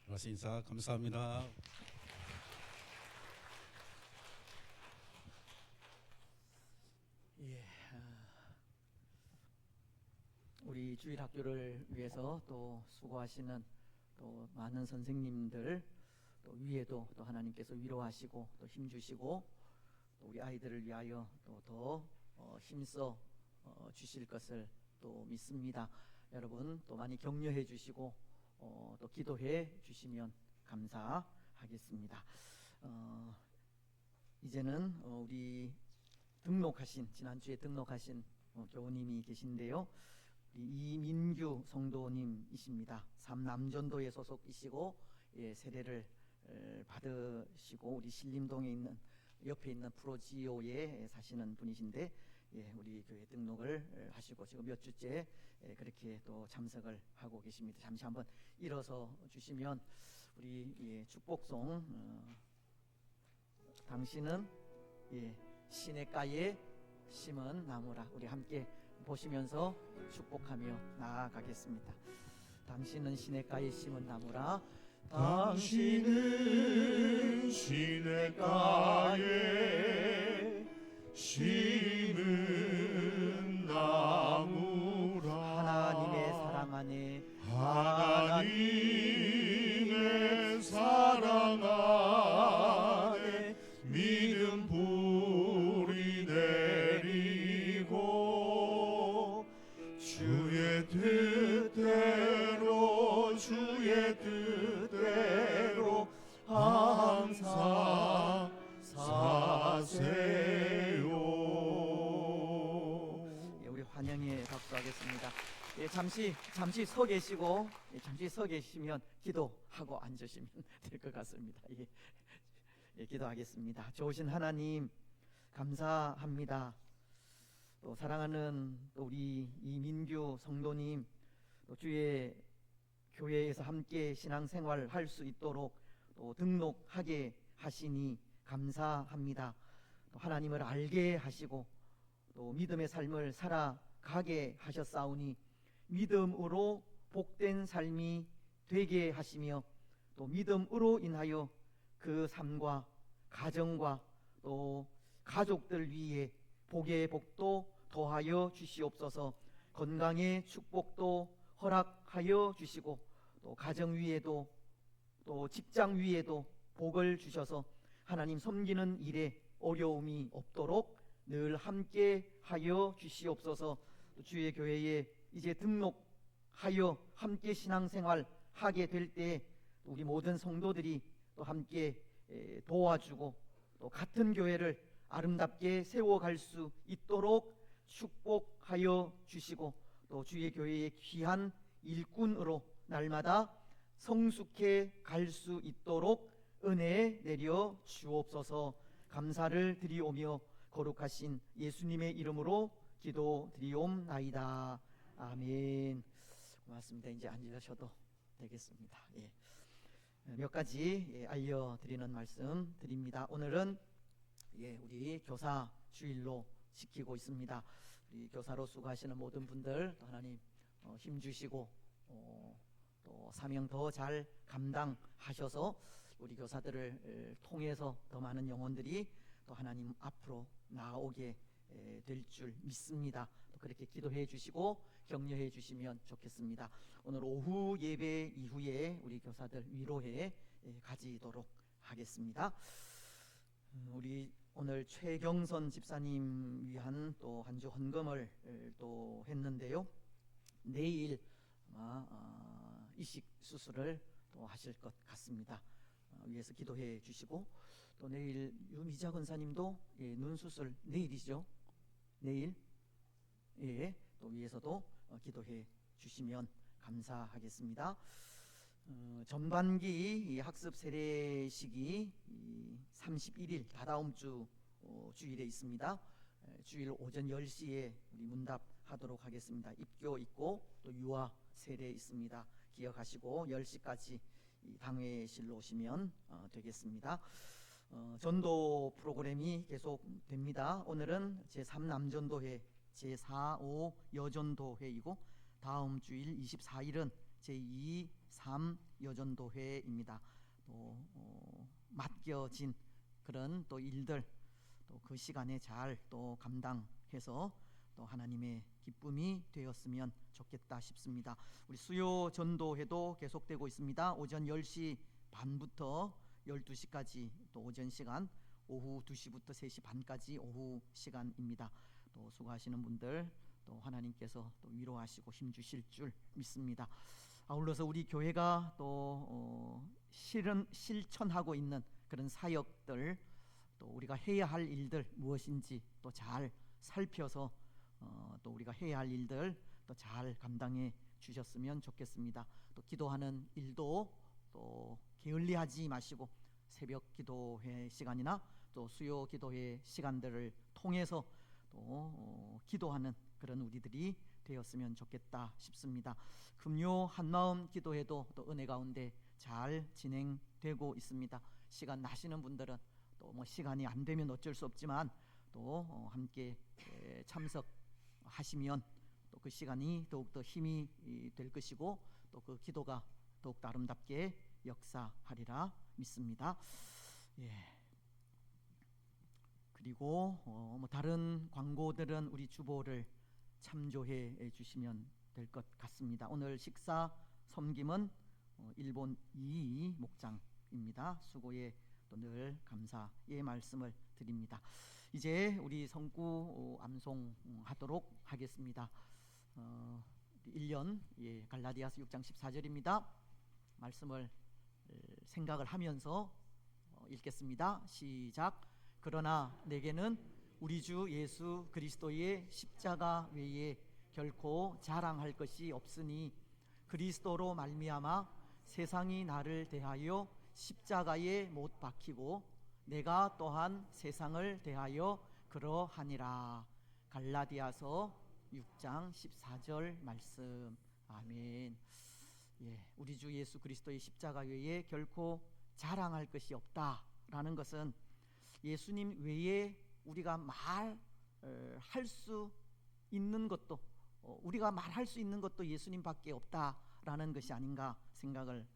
와서 인사 감사합니다. 일주일 학교를 위해서 또 수고하시는 또 많은 선생님들 또 위에도 또 하나님께서 위로하시고 또 힘주시고 또 우리 아이들을 위하여 또 더 힘써 주실 것을 또 믿습니다. 여러분 또 많이 격려해 주시고 또 기도해 주시면 감사하겠습니다. 이제는 우리 지난주에 등록하신 교우님이 계신데요. 우리 이민규 성도님이십니다. 삼남전도에 소속이시고 세례를 받으시고 우리 신림동에 있는 옆에 있는 프로지오에 사시는 분이신데 우리 교회 등록을 하시고 지금 몇 주째 그렇게 또 참석을 하고 계십니다. 잠시 한번 일어서 주시면 우리 축복송 당신은 시냇가에 심은 나무라 우리 함께 보시면서 축복하며 나아가겠습니다. 당신은 시냇가에 심은 나무라 당신은 시냇가에 심은 나무라 하나님의 사랑 안에 하나님의 사랑 안에 믿음 뿌리 내리고 주의 뜻대로 항상 사세요. 우리 환영의 박수하겠습니다. 잠시 서 계시고 잠시 서 계시면 기도하고 앉으시면 될 것 같습니다. 기도하겠습니다. 좋으신 하나님 감사합니다. 또 사랑하는 또 우리 이민규 성도님 또 주의 교회에서 함께 신앙생활 할 수 있도록 또 등록하게 하시니 감사합니다. 또 하나님을 알게 하시고 또 믿음의 삶을 살아가게 하셨사오니 믿음으로 복된 삶이 되게 하시며 또 믿음으로 인하여 그 삶과 가정과 또 가족들 위에 복의 복도 더하여 주시옵소서. 건강의 축복도 허락하여 주시고 또 가정 위에도 또 직장 위에도 복을 주셔서 하나님 섬기는 일에 어려움이 없도록 늘 함께 하여 주시옵소서. 주의 교회에 이제 등록하여 함께 신앙생활 하게 될 때 우리 모든 성도들이 또 함께 도와주고 또 같은 교회를 아름답게 세워갈 수 있도록 축복하여 주시고 또 주의 교회의 귀한 일꾼으로 날마다 성숙해 갈 수 있도록 은혜 내려 주옵소서. 감사를 드리오며 거룩하신 예수님의 이름으로 기도드리옵나이다. 아멘. 고맙습니다. 이제 앉으셔도 되겠습니다. 몇 가지 알려드리는 말씀 드립니다. 오늘은 우리 교사 주일로 지키고 있습니다. 우리 교사로 수고하시는 모든 분들 또 하나님 힘주시고 또 사명 더 잘 감당하셔서 우리 교사들을 통해서 더 많은 영혼들이 또 하나님 앞으로 나오게 될 줄 믿습니다. 또 그렇게 기도해 주시고 격려해 주시면 좋겠습니다. 오늘 오후 예배 이후에 우리 교사들 위로해 가지도록 하겠습니다. 우리 오늘 최경선 집사님 위한 또 한 주 헌금을 또 했는데요. 내일 아마 이식 수술을 또 하실 것 같습니다. 위해서 기도해 주시고 또 내일 유미자 권사님도 눈 수술 내일이죠. 내일 또 위해서도 기도해 주시면 감사하겠습니다. 전반기 학습 세례식이 31일 다다음 주 주일에 있습니다. 주일 오전 10시에 우리 문답하도록 하겠습니다. 입교 있고 또 유아 세례 있습니다. 기억하시고 10시까지 당회실로 오시면 되겠습니다. 전도 프로그램이 계속됩니다. 오늘은 제3남전도회 제4, 5 여전도회이고 다음 주일 24일은 제2, 3 여전도회입니다. 또 맡겨진 그런 또 일들 또 그 시간에 잘 또 감당해서 또 하나님의 기쁨이 되었으면 좋겠다 싶습니다. 우리 수요 전도회도 계속되고 있습니다. 오전 10시 반부터 12시까지 또 오전 시간, 오후 2시부터 3시 반까지 오후 시간입니다. 또 수고하시는 분들 또 하나님께서 또 위로하시고 힘주실 줄 믿습니다. 아울러서 우리 교회가 또 실천하고 있는 그런 사역들, 또 우리가 해야 할 일들 무엇인지 또 잘 살펴서 또 우리가 해야 할 일들 또 잘 감당해 주셨으면 좋겠습니다. 또 기도하는 일도 또 게을리하지 마시고 새벽 기도회 시간이나 또 수요 기도회 시간들을 통해서 또 기도하는 그런 우리들이 되었으면 좋겠다 싶습니다. 금요 한마음 기도회도 또 은혜 가운데 잘 진행되고 있습니다. 시간 나시는 분들은 또 뭐 시간이 안 되면 어쩔 수 없지만 또 함께 참석하시면 또 그 시간이 더욱더 힘이 될 것이고 또 그 기도가 더욱더 아름답게 역사하리라 믿습니다. 예. 그리고 뭐 다른 광고들은 우리 주보를 참조해 주시면 될 것 같습니다. 오늘 식사 섬김은 일본 이 목장입니다. 수고에 또 늘 감사의 말씀을 드립니다. 이제 우리 성구 암송하도록 하겠습니다. 1년 갈라디아서 6장 14절입니다. 말씀을 생각을 하면서 읽겠습니다. 시작. 그러나 내게는 우리 주 예수 그리스도의 십자가 외에 결코 자랑할 것이 없으니 그리스도로 말미암아 세상이 나를 대하여 십자가에 못 박히고 내가 또한 세상을 대하여 그러하니라. 갈라디아서 6장 14절 말씀. 아멘. 예, 우리 주 예수 그리스도의 십자가 외에 결코 자랑할 것이 없다라는 것은 예수님 외에 우리가 말할 수 있는 것도 우리가 말할 수 있는 것도 예수님밖에 없다라는 것이 아닌가 생각을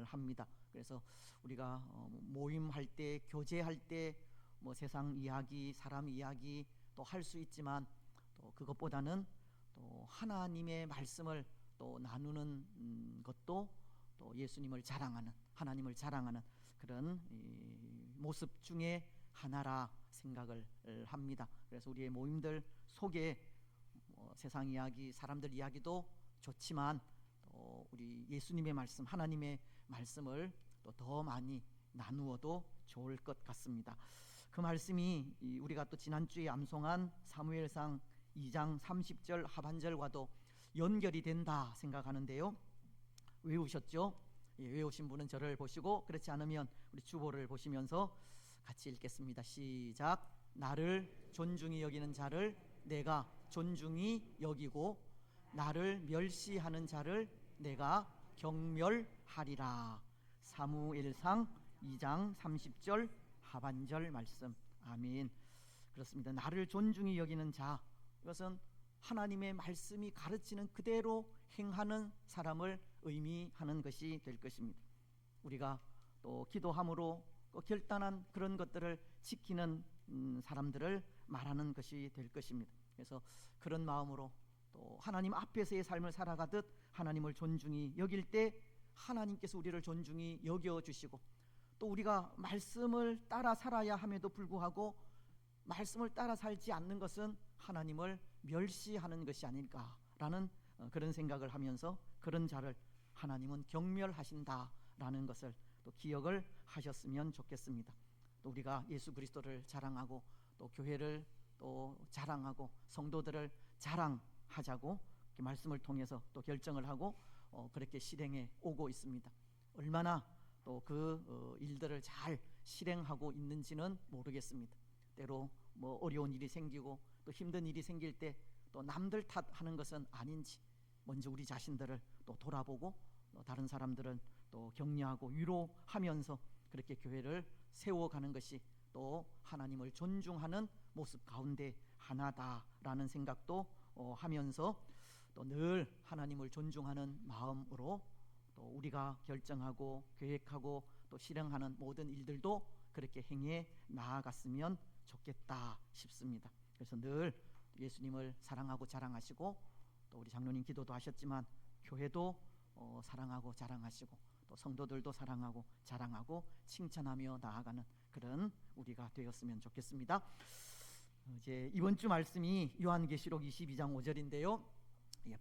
합니다. 그래서 우리가 모임할 때, 교제할 때 뭐 세상 이야기, 사람 이야기 또 할 수 있지만 또 그것보다는 또 하나님의 말씀을 또 나누는 것도 또 예수님을 자랑하는, 하나님을 자랑하는 그런 모습 중에 하나라 생각을 합니다. 그래서 우리의 모임들 속에 세상 이야기, 사람들 이야기도 좋지만 또 우리 예수님의 말씀, 하나님의 말씀을 또 더 많이 나누어도 좋을 것 같습니다. 그 말씀이 우리가 또 지난주에 암송한 사무엘상 2장 30절 하반절과도 연결이 된다 생각하는데요. 외우셨죠? 예, 외우신 분은 저를 보시고 그렇지 않으면 우리 주보를 보시면서 같이 읽겠습니다. 시작. 나를 존중히 여기는 자를 내가 존중히 여기고 나를 멸시하는 자를 내가 경멸하리라. 사무엘상 2장 30절 하반절 말씀. 아멘. 그렇습니다. 나를 존중히 여기는 자, 이것은 하나님의 말씀이 가르치는 그대로 행하는 사람을 의미하는 것이 될 것입니다. 우리가 또 기도함으로 결단한 그런 것들을 지키는 사람들을 말하는 것이 될 것입니다. 그래서 그런 마음으로 또 하나님 앞에서의 삶을 살아가듯 하나님을 존중히 여길 때 하나님께서 우리를 존중히 여겨주시고 또 우리가 말씀을 따라 살아야 함에도 불구하고 말씀을 따라 살지 않는 것은 하나님을 멸시하는 것이 아닐까라는 그런 생각을 하면서 그런 자를 하나님은 경멸하신다라는 것을 또 기억을 하셨으면 좋겠습니다. 또 우리가 예수 그리스도를 자랑하고 또 교회를 또 자랑하고 성도들을 자랑하자고 이렇게 말씀을 통해서 또 결정을 하고 그렇게 실행해 오고 있습니다. 얼마나 또 그 일들을 잘 실행하고 있는지는 모르겠습니다. 때로 뭐 어려운 일이 생기고 또 힘든 일이 생길 때 또 남들 탓하는 것은 아닌지 먼저 우리 자신들을 또 돌아보고 또 다른 사람들은 또 격려하고 위로하면서 그렇게 교회를 세워가는 것이 또 하나님을 존중하는 모습 가운데 하나다라는 생각도 하면서 또 늘 하나님을 존중하는 마음으로 또 우리가 결정하고 계획하고 또 실행하는 모든 일들도 그렇게 행해 나아갔으면 좋겠다 싶습니다. 그래서 늘 예수님을 사랑하고 자랑하시고, 또 우리 장로님 기도도 하셨지만 교회도 사랑하고 자랑하시고, 또 성도들도 사랑하고 자랑하고 칭찬하며 나아가는 그런 우리가 되었으면 좋겠습니다. 이제 이번 주 말씀이 요한계시록 22장 5절인데요.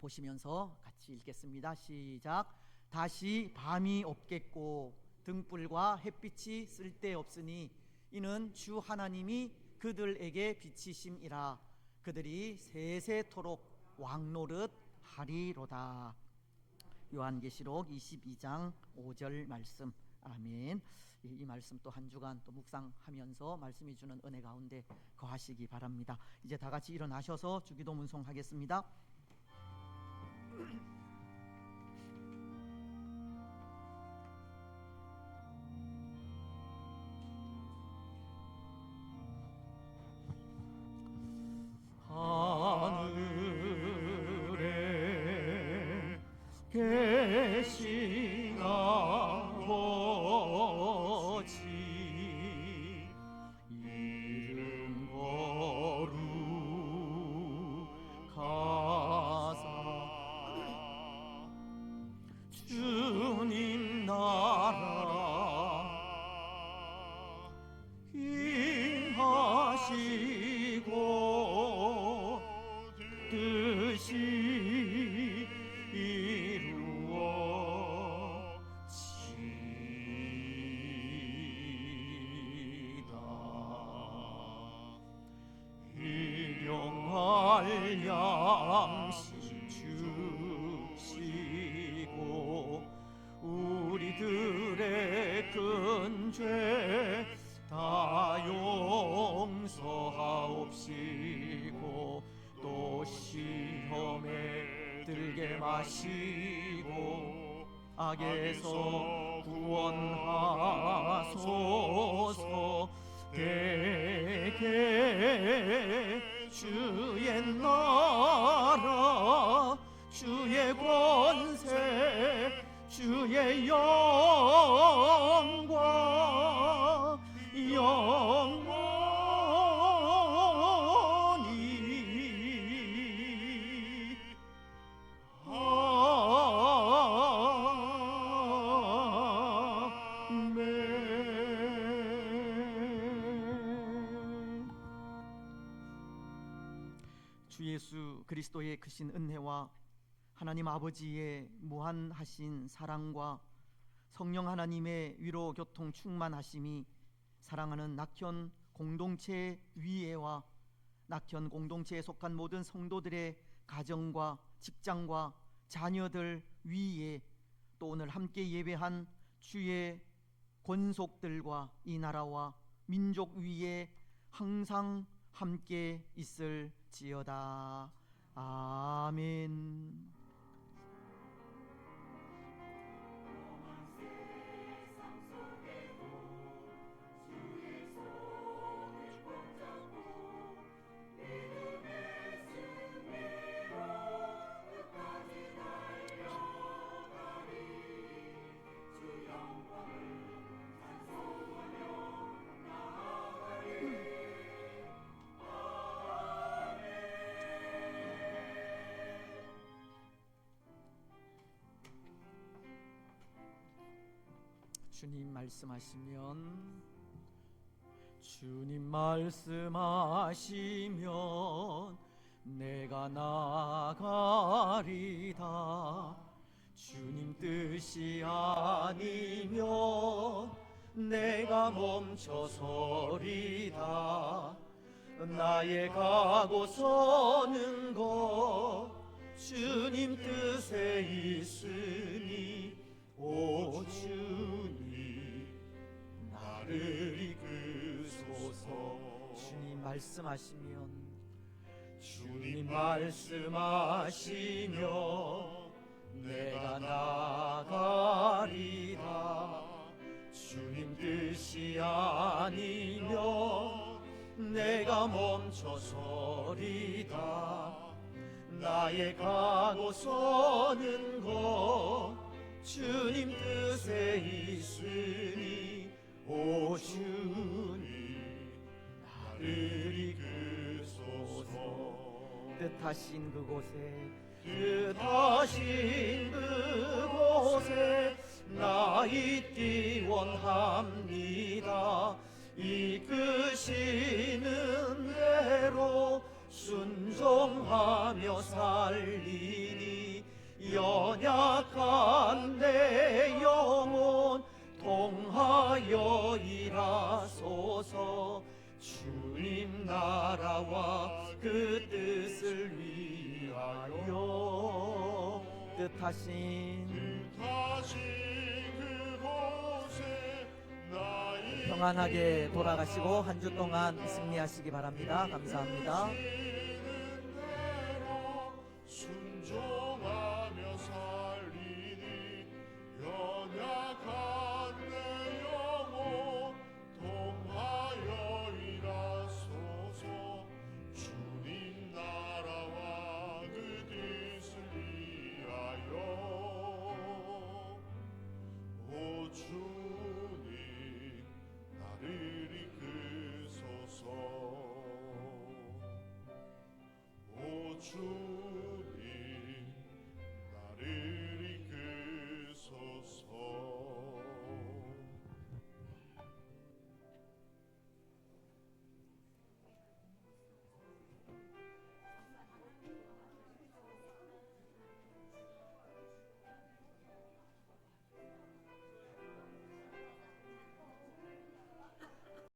보시면서 같이 읽겠습니다. 시작. 다시 밤이 없겠고 등불과 햇빛이 쓸데없으니 이는 주 하나님이 그들에게 비치심이라. 그들이 세세토록 왕노릇 하리로다. 요한계시록 22장 5절 말씀. 아멘. 이 말씀 또 한 주간 또 묵상하면서 말씀이 주는 은혜 가운데 거하시기 바랍니다. 이제 다 같이 일어나셔서 주기도 문송하겠습니다. 하늘에 계신 아버지 이름 거룩하사 주님 나라 임하시고 뜻이 이루어지다. 일용할 양식 주시고 우리들의 큰 죄 다 용서하옵시고 또 시험에 들게 마시고 악에서 구원하소서. 대개 주의 나라 주의 권세 주의 영광 영원히 아멘. 주 예수 그리스도의 크신 은혜와 하나님 아버지의 무한하신 사랑과 성령 하나님의 위로 교통 충만하심이 사랑하는 낙현 공동체 위에와 낙현 공동체에 속한 모든 성도들의 가정과 직장과 자녀들 위에, 또 오늘 함께 예배한 주의 권속들과 이 나라와 민족 위에 항상 함께 있을지어다. 아멘. 주님 말씀하시면 내가 나가리다. 주님 뜻이 아니면 내가 멈춰서리다. 나의 가고 서는 것 주님 뜻에 있으니 오 주님 나를 이끄소서. 주님 말씀하시면 내가 나가리다. 주님 뜻이 아니면 내가 멈춰서리다. 나의 가고 서는 것 주님 뜻에 있으니 오 주님 나를 이끄소서. 뜻하신 그곳에 뜻하신 그곳에 나 있기 원합니다. 이끄시는 대로 순종하며 살리니 연약한 내 영혼 통하여 일하소서. 주님 나라와 그 뜻을 위하여 뜻하신 그곳에 나의 평안하게 돌아가시고 한 주 동안 승리하시기 바랍니다. 감사합니다. 순종하며 살리니 연약한